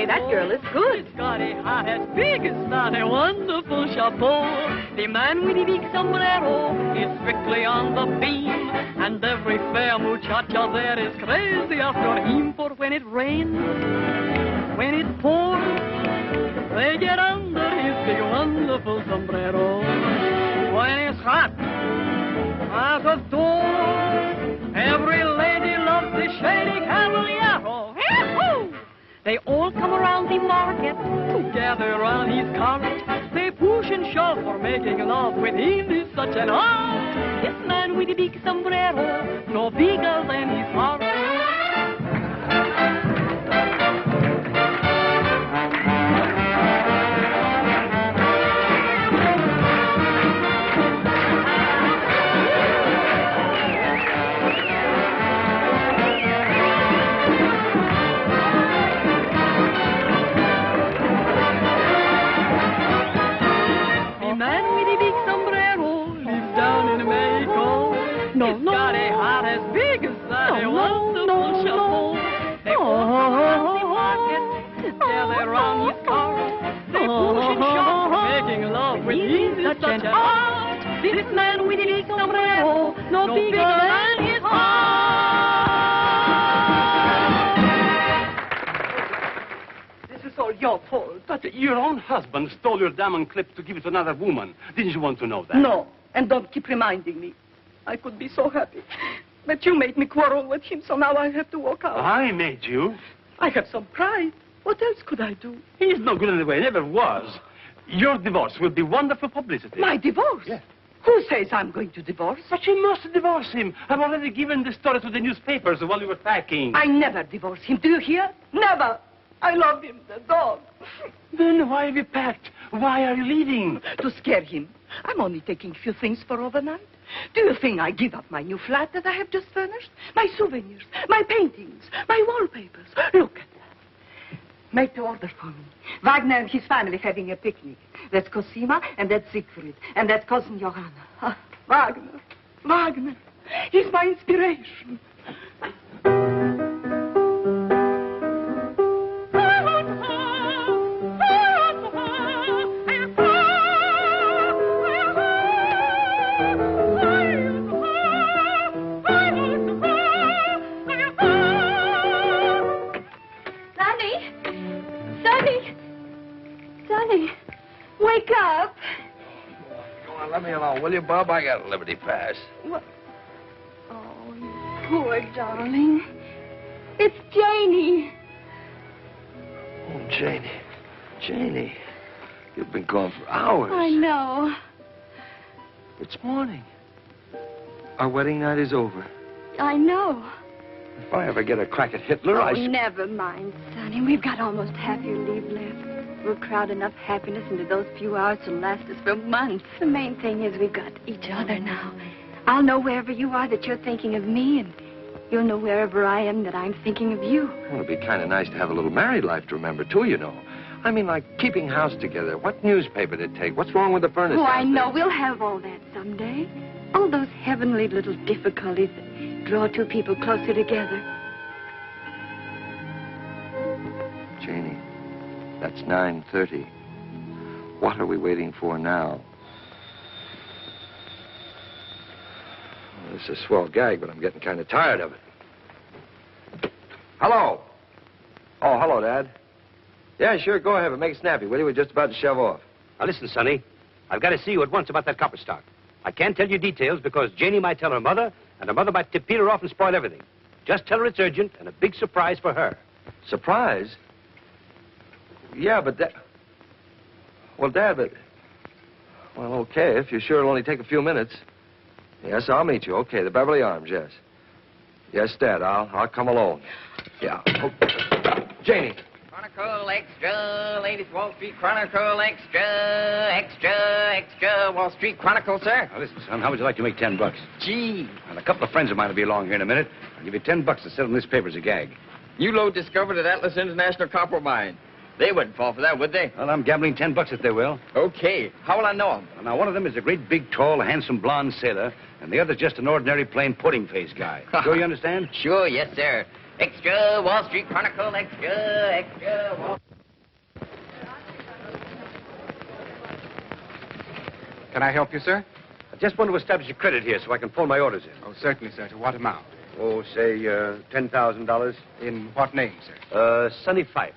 B: that girl is good.
M: It's got a hat as big as that, a wonderful chapeau. The man with the big sombrero is strictly on the beam, and every fair muchacha there is crazy after him. For when it rains, when it pours, they get under his big wonderful sombrero. When it's hot as a door, every lady loves the shady caballero. Yahoo! The They all come around the market to gather around his cart. They push and shove for making love with him is such an art. This man with the big sombrero, no bigger than his heart. No, no. Got a heart as big as that. They want to push a pole. They walk around the market together around his car. They push and shove, making love with him is such an art. This man with a big sombrero, no bigger than his heart.
C: This is all your fault. But your own husband stole your diamond clip to give it to another woman. Didn't you want to know that?
I: No, and don't keep reminding me. I could be so happy. But you made me quarrel with him, so now I have to walk out.
C: I made you.
I: I have some pride. What else could I do?
C: He's no good anyway, never was. Your divorce will be wonderful publicity.
I: My divorce?
C: Yes.
I: Who says I'm going to divorce?
C: But you must divorce him. I've already given the story to the newspapers while you were packing.
I: I never divorce him. Do you hear? Never. I love him, the dog.
C: Then why have you packed? Why are you leaving?
I: To scare him. I'm only taking a few things for overnight. Do you think I give up my new flat that I have just furnished? My souvenirs, my paintings, my wallpapers. Look at that. Make to order for me. Wagner and his family having a picnic. That's Cosima, and that's Siegfried, and that's cousin Johanna. Ah, Wagner. Wagner. He's my inspiration. Wake up.
A: Come on, let me alone, will you, Bob? I got a Liberty Pass.
E: What? Oh, you poor darling. It's Janie.
A: Oh, Janie. Janie. You've been gone for hours.
E: I know.
A: It's morning. Our wedding night is over.
E: I know.
A: If I ever get a crack at Hitler,
E: Oh, never mind, Sonny. We've got almost half your leave left. We'll crowd enough happiness into those few hours to last us for months. The main thing is we've got each other now. I'll know wherever you are that you're thinking of me, and you'll know wherever I am that I'm thinking of you.
A: Well, it'd be kind of nice to have a little married life to remember, too, you know. I mean, like keeping house together. What newspaper to take? What's wrong with the furnace?
E: Oh, I know. We'll have all that someday. All those heavenly little difficulties that draw two people closer together.
A: Janie, that's 9:30. What are we waiting for now? Well, this is a swell gag, but I'm getting kind of tired of it. Hello. Oh, hello, Dad. Yeah, sure, go ahead, but make it snappy, will you? We're just about to shove off.
G: Now, listen, Sonny. I've got to see you at once about that copper stock. I can't tell you details because Janie might tell her mother, and her mother might tip Peter off and spoil everything. Just tell her it's urgent and a big surprise for her.
A: Surprise? Yeah, but that... Well, Dad, but... Well, okay, if you're sure it'll only take a few minutes. Yes, I'll meet you. Okay, the Beverly Arms, yes. Yes, Dad, I'll come alone. Yeah. Oh. Janie.
O: Chronicle Extra, latest Wall Street Chronicle Extra, Wall Street Chronicle, sir.
K: Now, listen, son, how would you like to make $10?
O: Gee.
K: And a couple of friends of mine will be along here in a minute. I'll give you $10 to sell them this paper as a gag.
O: You load discovered at Atlas International Copper Mine. They wouldn't fall for that, would they?
K: Well, I'm gambling $10 if they will.
O: Okay. How will I know them?
K: Now, one of them is a great, big, tall, handsome, blonde sailor, and the other's just an ordinary, plain, pudding-faced guy. Sure you understand?
O: Sure, yes, sir. Extra, Wall Street Chronicle, extra, Wall...
F: Can I help you, sir?
K: I just want to establish a credit here so I can pull my orders in.
F: Oh, certainly, sir. To what amount?
K: Oh, say, $10,000.
F: In what name, sir?
K: Sonny Fife.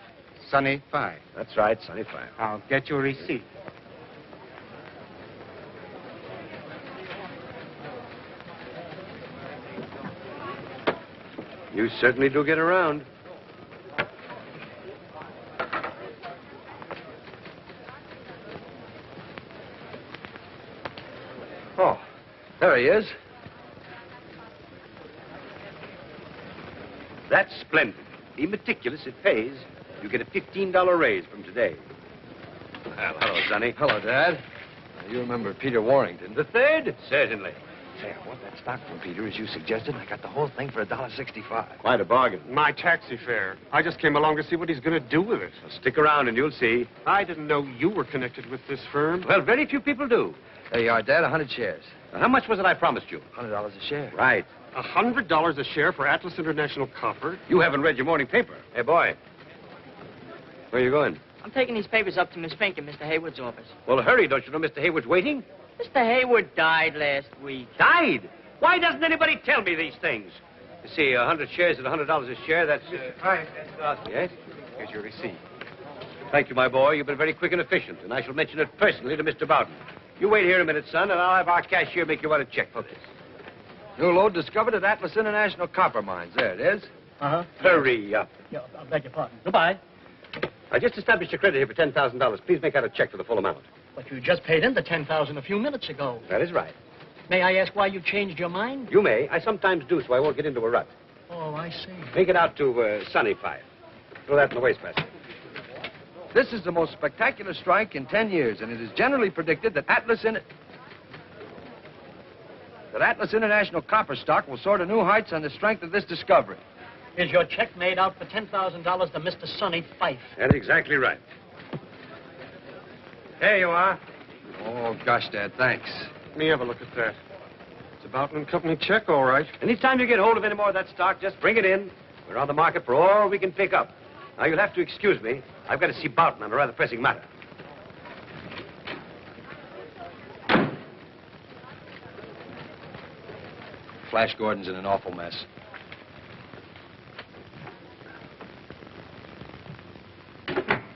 F: Sonny Fife.
K: That's right, Sonny Fife.
F: I'll get your receipt.
K: You certainly do get around.
A: Oh, there he is.
G: That's splendid. Be meticulous. It pays. You get a $15 raise from today. Well, hello, Sonny.
A: Hello, Dad. You remember Peter Warrington.
G: The third? Certainly.
A: Say, I want that stock from Peter, as you suggested. I got the whole thing for $1.65.
G: Quite a bargain.
F: My taxi fare. I just came along to see what he's going to do with it.
G: Well, stick around and you'll see.
F: I didn't know you were connected with this firm.
G: Well, very few people do.
A: There you are, Dad. 100 shares.
G: Now, how much was it I promised you?
A: $100 a share.
G: Right.
F: $100 a share for Atlas International Copper?
G: You haven't read your morning paper. Hey, boy. Where are you going?
P: I'm taking these papers up to Miss Fink in Mr. Hayward's office.
G: Well, hurry. Don't you know Mr. Hayward's waiting?
P: Mr. Hayward died last week.
G: Died? Why doesn't anybody tell me these things? You see, 100 shares at $100 a share, that's...
A: Hi.
G: Yes? Here's your receipt. Thank you, my boy. You've been very quick and efficient, and I shall mention it personally to Mr. Bowden. You wait here a minute, son, and I'll have our cashier make you out a check for this.
A: New load discovered at Atlas International Copper Mines. There it is.
C: Uh-huh.
G: Hurry up.
C: Yeah, I beg your pardon. Goodbye.
G: I just established a credit here for $10,000. Please make out a check for the full amount.
C: But you just paid in the $10,000 a few minutes ago.
G: That is right.
C: May I ask why you changed your mind?
G: You may. I sometimes do, so I won't get into a rut.
C: Oh, I see.
G: Make it out to Sunny 5. Throw that in the wastebasket.
A: This is the most spectacular strike in 10 years, and it is generally predicted that Atlas International Copper stock will soar to new heights on the strength of this discovery.
C: Is your check made out for $10,000 to Mr. Sonny Fife?
G: That's exactly right. Here you are.
A: Oh, gosh, Dad, thanks.
F: Let me have a look at that. It's a Bowden & Company check, all right.
G: Anytime you get hold of any more of that stock, just bring it in. We're on the market for all we can pick up. Now, you'll have to excuse me. I've got to see Bowden on a rather pressing matter.
A: Flash Gordon's in an awful mess.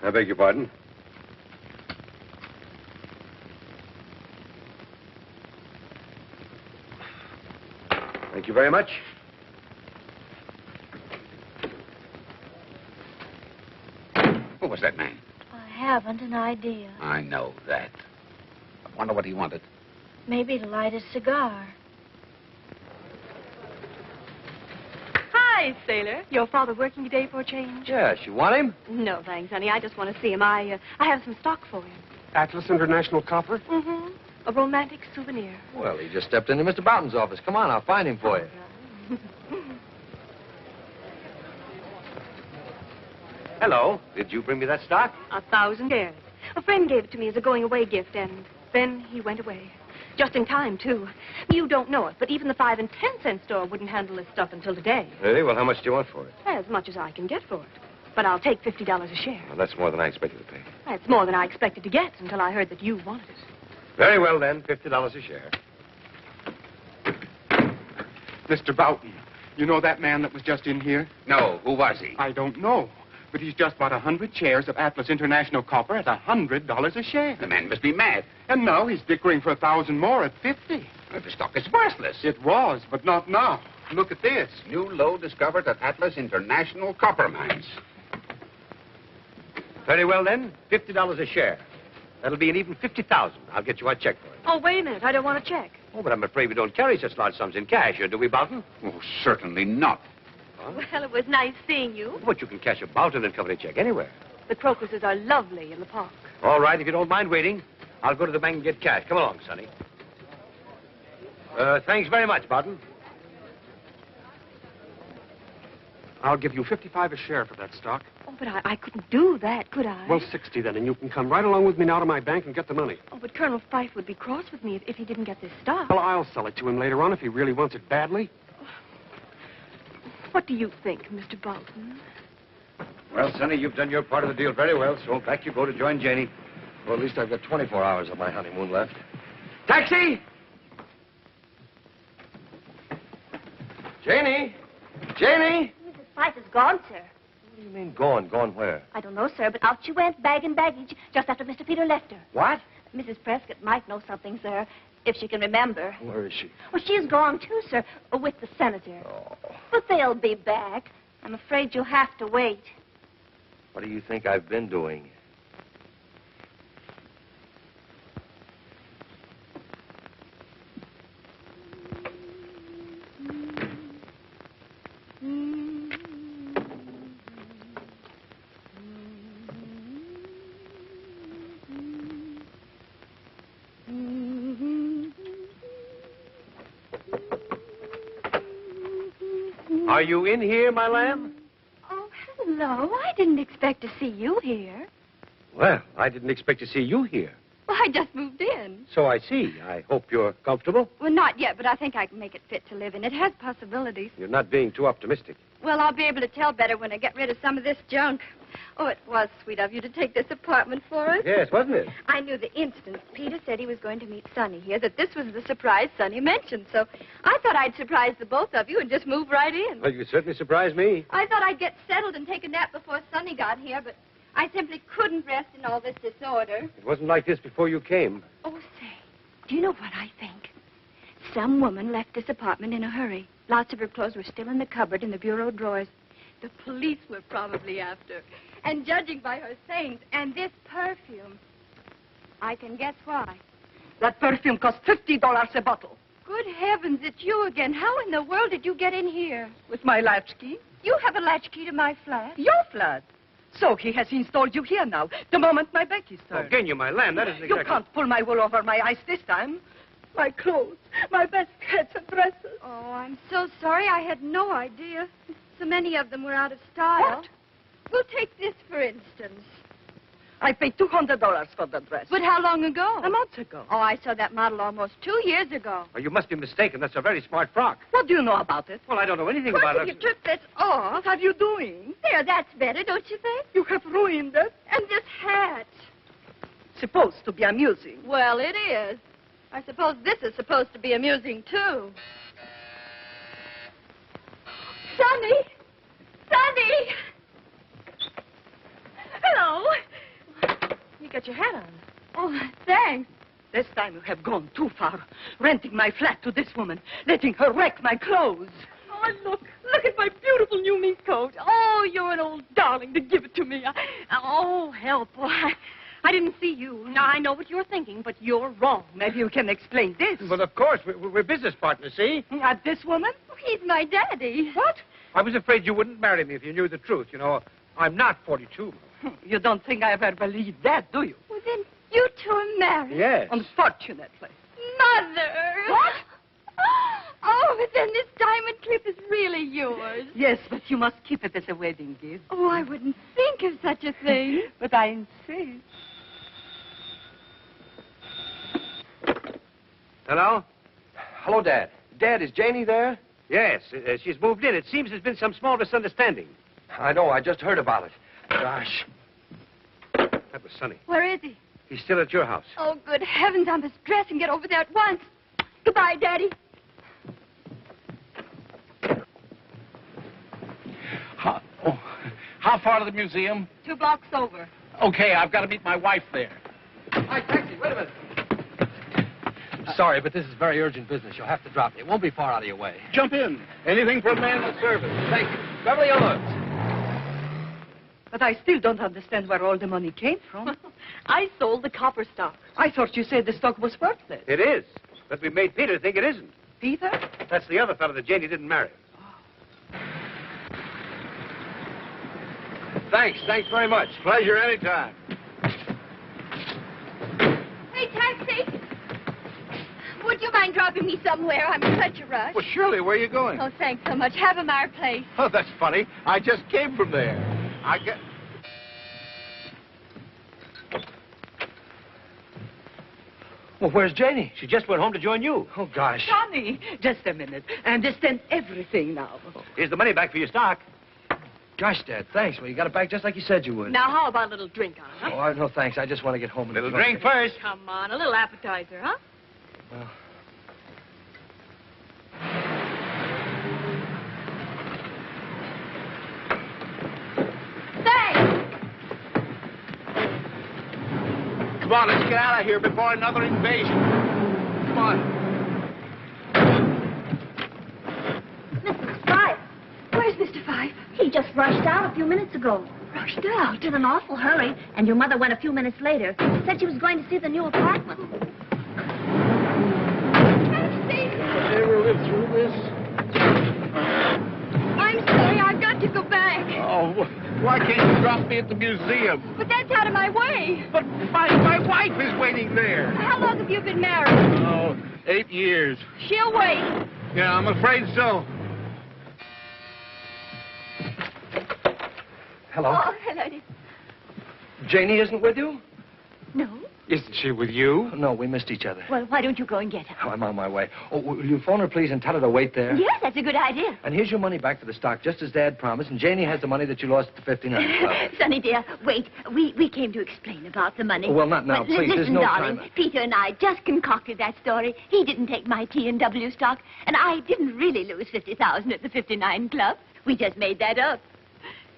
G: I beg your pardon. Thank you very much.
J: Who was that man?
D: I haven't an idea.
J: I know that. I wonder what he wanted.
D: Maybe to light a cigar.
B: Hi, sailor. Your father working today for a change?
A: Yes, you want him?
B: No, thanks, honey. I just want to see him. I have some stock for him.
F: Atlas International Copper?
B: Mm-hmm. A romantic souvenir.
A: Well, he just stepped into Mr. Bowden's office. Come on, I'll find him for you.
G: Hello. Did you bring me that stock?
B: 1,000 shares. A friend gave it to me as a going-away gift, and then he went away. Just in time, too. You don't know it, but even the 5 and 10-cent store wouldn't handle this stuff until today.
G: Really? Well, how much do you want for it?
B: As much as I can get for it. But I'll take $50 a share.
G: Well, that's more than I expected to pay.
B: That's more than I expected to get until I heard that you wanted it.
G: Very well, then. $50 a share.
F: Mr. Bowden, you know that man that was just in here?
J: No. Who was he?
F: I don't know. But he's just bought 100 shares of Atlas International Copper at $100 a share.
J: The man must be mad.
F: And now he's dickering for 1,000 more at 50.
J: Well, the stock is worthless.
F: It was, but not now.
J: Look at this. New lode discovered at Atlas International Copper Mines.
G: Very well, then. $50 a share. That'll be an even $50,000. I'll get you a check for it.
B: Oh, wait a minute. I don't want a check.
G: Oh, but I'm afraid we don't carry such large sums in cash here, do we, Bowden?
J: Oh, certainly not.
G: Huh?
B: Well, it was nice seeing you.
G: But you can cash a Bowden & Company check anywhere.
B: The crocuses are lovely in the park.
G: All right, if you don't mind waiting, I'll go to the bank and get cash. Come along, Sonny. Thanks very much, Bowden.
F: I'll give you 55 a share for that stock.
B: Oh, but I couldn't do that, could I?
F: Well, 60 then, and you can come right along with me now to my bank and get the money.
B: Oh, but Colonel Fife would be cross with me if he didn't get this stock.
F: Well, I'll sell it to him later on if he really wants it badly.
B: What do you think, Mr. Bolton?
G: Well, Sonny, you've done your part of the deal very well, so back you go to join Janie.
A: Well, at least I've got 24 hours of my honeymoon left.
G: Taxi!
A: Janie! Janie!
D: Mrs. Fife is gone, sir.
A: What do you mean, gone? Gone where?
D: I don't know, sir, but out she went, bag and baggage, just after Mr. Peter left her.
A: What?
D: Mrs. Prescott might know something, sir, if she can remember.
A: Where is she?
D: Well, she's gone, too, sir, with the senator.
A: Oh.
D: But they'll be back. I'm afraid you'll have to wait.
A: What do you think I've been doing?
G: Are you in here, my lamb?
E: Oh, hello. I didn't expect to see you here.
G: Well, I didn't expect to see you here.
E: Well, I just moved in.
G: So I see. I hope you're comfortable.
E: Well, not yet, but I think I can make it fit to live in. It has possibilities.
G: You're not being too optimistic.
E: Well, I'll be able to tell better when I get rid of some of this junk. Oh, it was sweet of you to take this apartment for us.
G: Yes, wasn't it?
E: I knew the instant Peter said he was going to meet Sonny here that this was the surprise Sonny mentioned. So I thought I'd surprise the both of you and just move right in.
G: Well, you certainly surprised me.
E: I thought I'd get settled and take a nap before Sonny got here, but I simply couldn't rest in all this disorder.
G: It wasn't like this before you came.
E: Oh, say, do you know what I think? Some woman left this apartment in a hurry. Lots of her clothes were still in the cupboard in the bureau drawers. The police were probably after. And judging by her things and this perfume, I can guess why.
I: That perfume costs $50 a bottle.
E: Good heavens, it's you again. How in the world did you get in here?
I: With my latchkey.
E: You have a latchkey to my flat?
I: Your flat. So he has installed you here now, the moment my back is turned.
G: Genya, my lamb, that isn't exactly...
I: You can't pull my wool over my eyes this time. My clothes, my best hats and dresses.
E: Oh, I'm so sorry. I had no idea. So many of them were out of style.
I: What?
E: We'll take this, for instance.
I: I paid $200 for the dress.
E: But how long ago?
I: A month ago.
E: Oh, I saw that model almost 2 years ago.
G: Oh, you must be mistaken. That's a very smart frock.
I: What do you know about it?
G: Well, I don't know anything
E: Of course,
G: about
E: if
G: it.
E: you took this off...
I: What are you doing?
E: There, that's better, don't you think?
I: You have ruined it.
E: And this hat.
I: Supposed to be amusing.
E: Well, it is. I suppose this is supposed to be amusing, too. Sonny! Sonny! Hello.
B: You got your hat on.
E: Oh, thanks.
I: This time you have gone too far. Renting my flat to this woman. Letting her wreck my clothes.
B: Oh, look at my beautiful new mink coat. Oh, you're an old darling to give it to me. Oh, help. Oh, I didn't see you. Now, I know what you're thinking, but you're wrong.
I: Maybe you can explain this.
G: Well, of course. We're business partners, see?
I: At this woman?
E: He's my daddy.
I: What?
G: I was afraid you wouldn't marry me if you knew the truth. You know, I'm not 42.
I: You don't think I ever believed that, do you?
E: Well, then you two are married.
G: Yes.
I: Unfortunately.
E: Mother!
I: What?
E: Oh, but then this diamond clip is really yours.
I: Yes, but you must keep it as a wedding gift.
E: Oh, I wouldn't think of such a thing.
I: But I insist.
G: Hello?
A: Hello, Dad. Dad, is Janie there?
G: Yes, she's moved in. It seems there's been some small misunderstanding.
A: I know. I just heard about it. Gosh.
G: That was Sonny.
E: Where is he?
G: He's still at your house.
E: Oh, good heavens, I must dress and get over there at once. Goodbye, Daddy.
H: How far to the museum?
B: 2 blocks over.
H: Okay, I've got to meet my wife there.
A: Hi, taxi. Wait a minute. Sorry, but this is very urgent business. You'll have to drop me. It won't be far out of your way.
H: Jump in. Anything for a man of service.
A: Thank you. Beverly Hills.
I: But I still don't understand where all the money came from.
B: I sold the copper stock.
I: I thought you said the stock was worthless.
G: It is. But we made Peter think it isn't.
I: Peter?
G: That's the other fellow that Janie didn't marry.
A: Thanks very much.
H: Pleasure anytime.
E: Hey, taxi. Would you mind dropping me somewhere? I'm in such a rush.
H: Well, Shirley, where are you going?
E: Oh, thanks so much. Havemeyer Place.
H: Oh, that's funny. I just came from there. I get...
A: Well, where's Janie?
G: She just went home to join you.
A: Oh, gosh.
I: Johnny, just a minute. I understand everything now.
G: Here's the money back for your stock.
A: Gosh, Dad, thanks. Well, you got it back just like you said you would.
B: Now, how about a little drink on it, huh?
A: Oh, no, thanks. I just want to get home and...
G: Little drink first.
B: Come on, a little appetizer, huh?
A: Well...
H: Come on, let's get out of here before another invasion. Come on.
D: Mrs. Fife.
E: Where's Mr. Fife?
D: He just rushed out a few minutes ago.
E: Rushed out.
D: He's in an awful hurry, and your mother went a few minutes later. Said she was going to see the new apartment.
H: Ever live through this?
E: I'm sorry, I've got to go back.
H: Oh, why can't you drop me at the museum?
E: But that's Get out of my way.
Q: But my wife is waiting there.
E: How long have you been married?
Q: Oh, 8 years.
E: She'll wait.
Q: Yeah, I'm afraid so.
A: Hello.
D: Oh, hello, dear.
A: Janie isn't with you?
D: No?
F: Isn't she with you?
A: No, we missed each other.
D: Well, why don't you go and get her?
A: Oh, I'm on my way. Oh, will you phone her, please, and tell her to wait there?
D: Yes, that's a good idea.
A: And here's your money back for the stock, just as Dad promised, and Janie has the money that you lost at the 59 Club.
D: Sonny, dear, wait. We came to explain about the money.
A: Oh, well, not now,
D: But
A: please. There's
D: Listen,
A: no
D: darling,
A: time.
D: Peter and I just concocted that story. He didn't take my T&W stock, and I didn't really lose 50,000 at the 59 Club. We just made that up.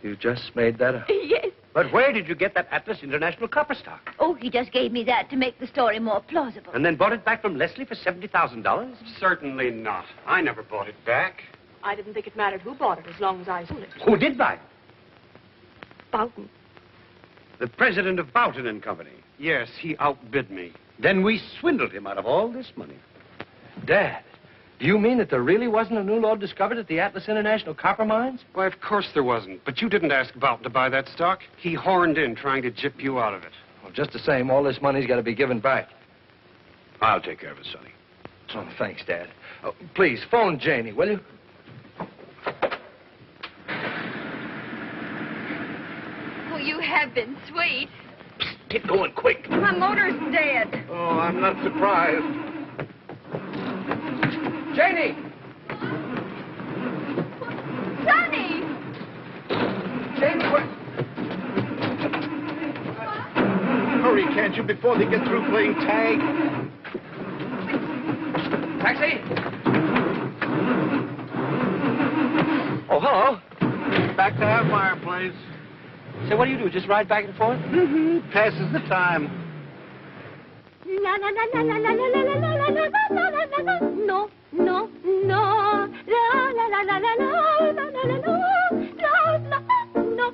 A: You just made that up.
D: Yes.
K: But where did you get that Atlas International copper stock?
D: Oh, he just gave me that to make the story more plausible.
K: And then bought it back from Leslie for $70,000?
F: Certainly not. I never bought it back.
B: I didn't think it mattered who bought it as long as I sold it.
K: Who did buy it?
B: Boughton.
K: The president of Boughton and Company.
F: Yes, he outbid me.
K: Then we swindled him out of all this money.
A: Dad, do you mean that there really wasn't a new lode discovered at the Atlas International copper mines?
F: Why, of course there wasn't. But you didn't ask Boughton to buy that stock. He horned in trying to gyp you out of it.
A: Well, just the same, all this money's got to be given back.
K: I'll take care of it, Sonny.
A: Oh, thanks, Dad. Oh, please, phone Janie, will you?
E: Oh, you have been sweet.
K: Get going quick.
E: My motor's dead.
Q: Oh, I'm not surprised.
A: Janie!
E: Sonny!
A: Janie, what?
Q: Hurry, can't you, before they get through playing tag?
A: Taxi! Oh, hello.
Q: Back to our fireplace.
A: Say, what do? Just ride back and forth?
Q: Mm-hmm. Passes the time.
D: La la la la la la la la la la la la la la. No, no, no. La la la la la la la la la la. La la no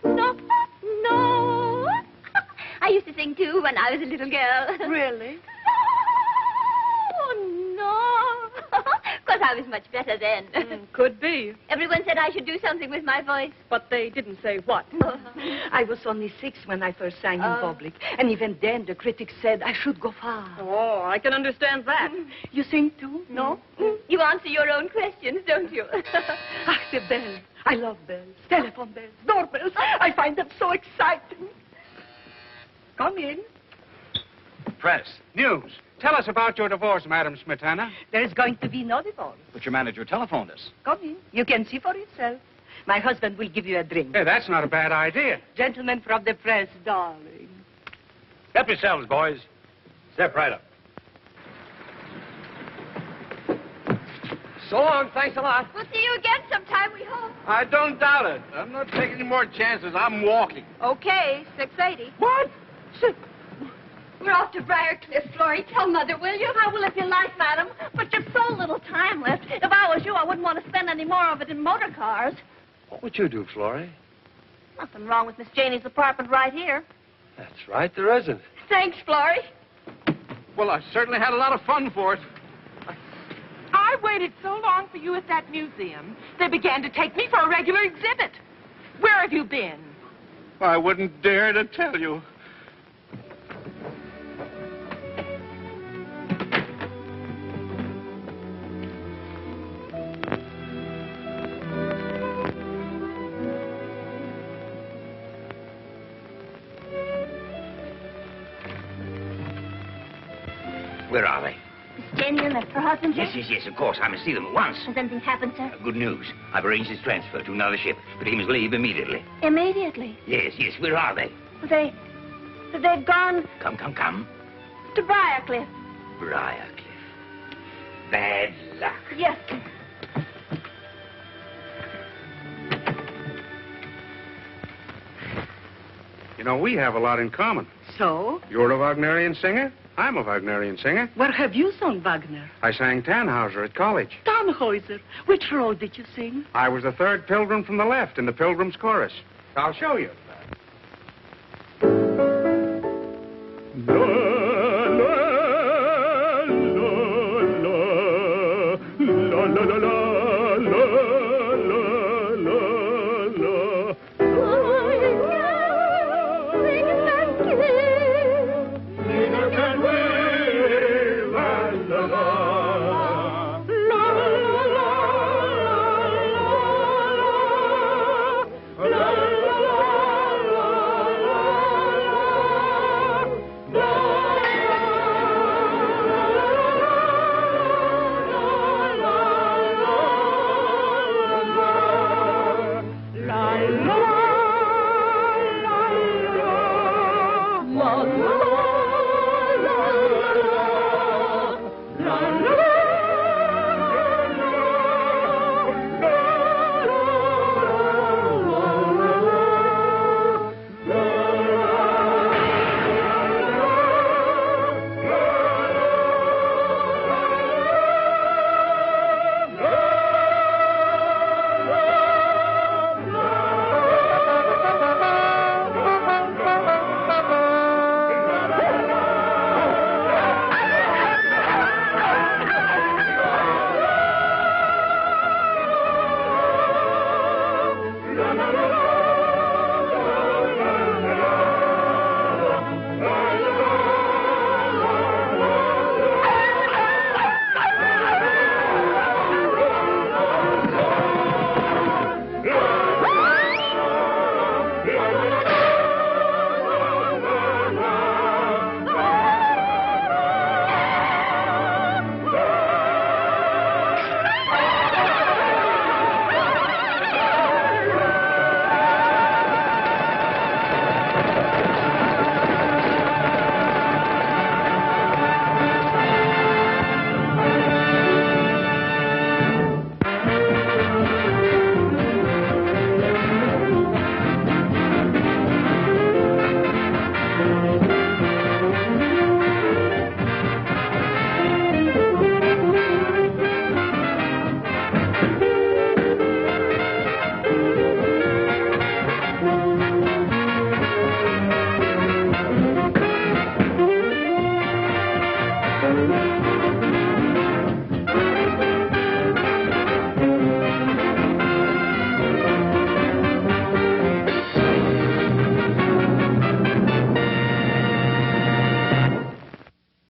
D: no no. I used to sing too when I was a little girl.
B: Really?
D: Oh no. Of course, I was much better then.
B: Could be.
D: Everyone said I should do something with my voice.
B: But they didn't say what.
I: I was only 6 when I first sang in public. And even then, the critics said I should go far.
B: Oh, I can understand that.
I: You sing too? No?
D: You answer your own questions, don't you?
I: Ah, the bells. I love bells. Telephone bells, doorbells. I find them so exciting. Come in.
F: Press. News. Tell us about your divorce, Madam Smetana.
I: There's going to be no divorce.
K: But your manager telephoned us.
I: Come in. You can see for yourself. My husband will give you a drink.
F: Hey, that's not a bad idea.
I: Gentlemen from the press, darling.
K: Help yourselves, boys. Step right up.
A: So long, thanks a lot.
E: We'll see you again sometime, we hope.
Q: I don't doubt it. I'm not taking any more chances. I'm walking.
E: Okay, 6:80.
Q: What?
E: We're off to Briarcliff, Florrie. Tell Mother, will you?
R: I will if you like, madam. But there's so little time left. If I was you, I wouldn't want to spend any more of it in motor cars.
A: What would you do, Florrie?
R: Nothing wrong with Miss Janie's apartment right here.
A: That's right, there isn't.
E: Thanks, Florrie.
Q: Well, I certainly had a lot of fun for it.
S: I waited so long for you at that museum, they began to take me for a regular exhibit. Where have you been?
Q: I wouldn't dare to tell you.
J: Where are they?
R: Miss Janie and her husband, sir?
J: Yes, of course. I must see them at once.
R: Has anything happened, sir?
J: Good news. I've arranged his transfer to another ship, but he must leave immediately.
R: Immediately.
J: Yes. Where are they?
R: They've gone
J: Come.
R: to Briarcliff.
J: Briarcliff. Bad luck.
R: Yes, sir.
F: You know, we have a lot in common.
I: So?
F: You're a Wagnerian singer. I'm a Wagnerian singer.
I: Where have you sung Wagner?
F: I sang Tannhauser at college.
I: Tannhäuser. Which role did you sing?
F: I was the third pilgrim from the left in the Pilgrim's Chorus. I'll show you.
M: Thank you.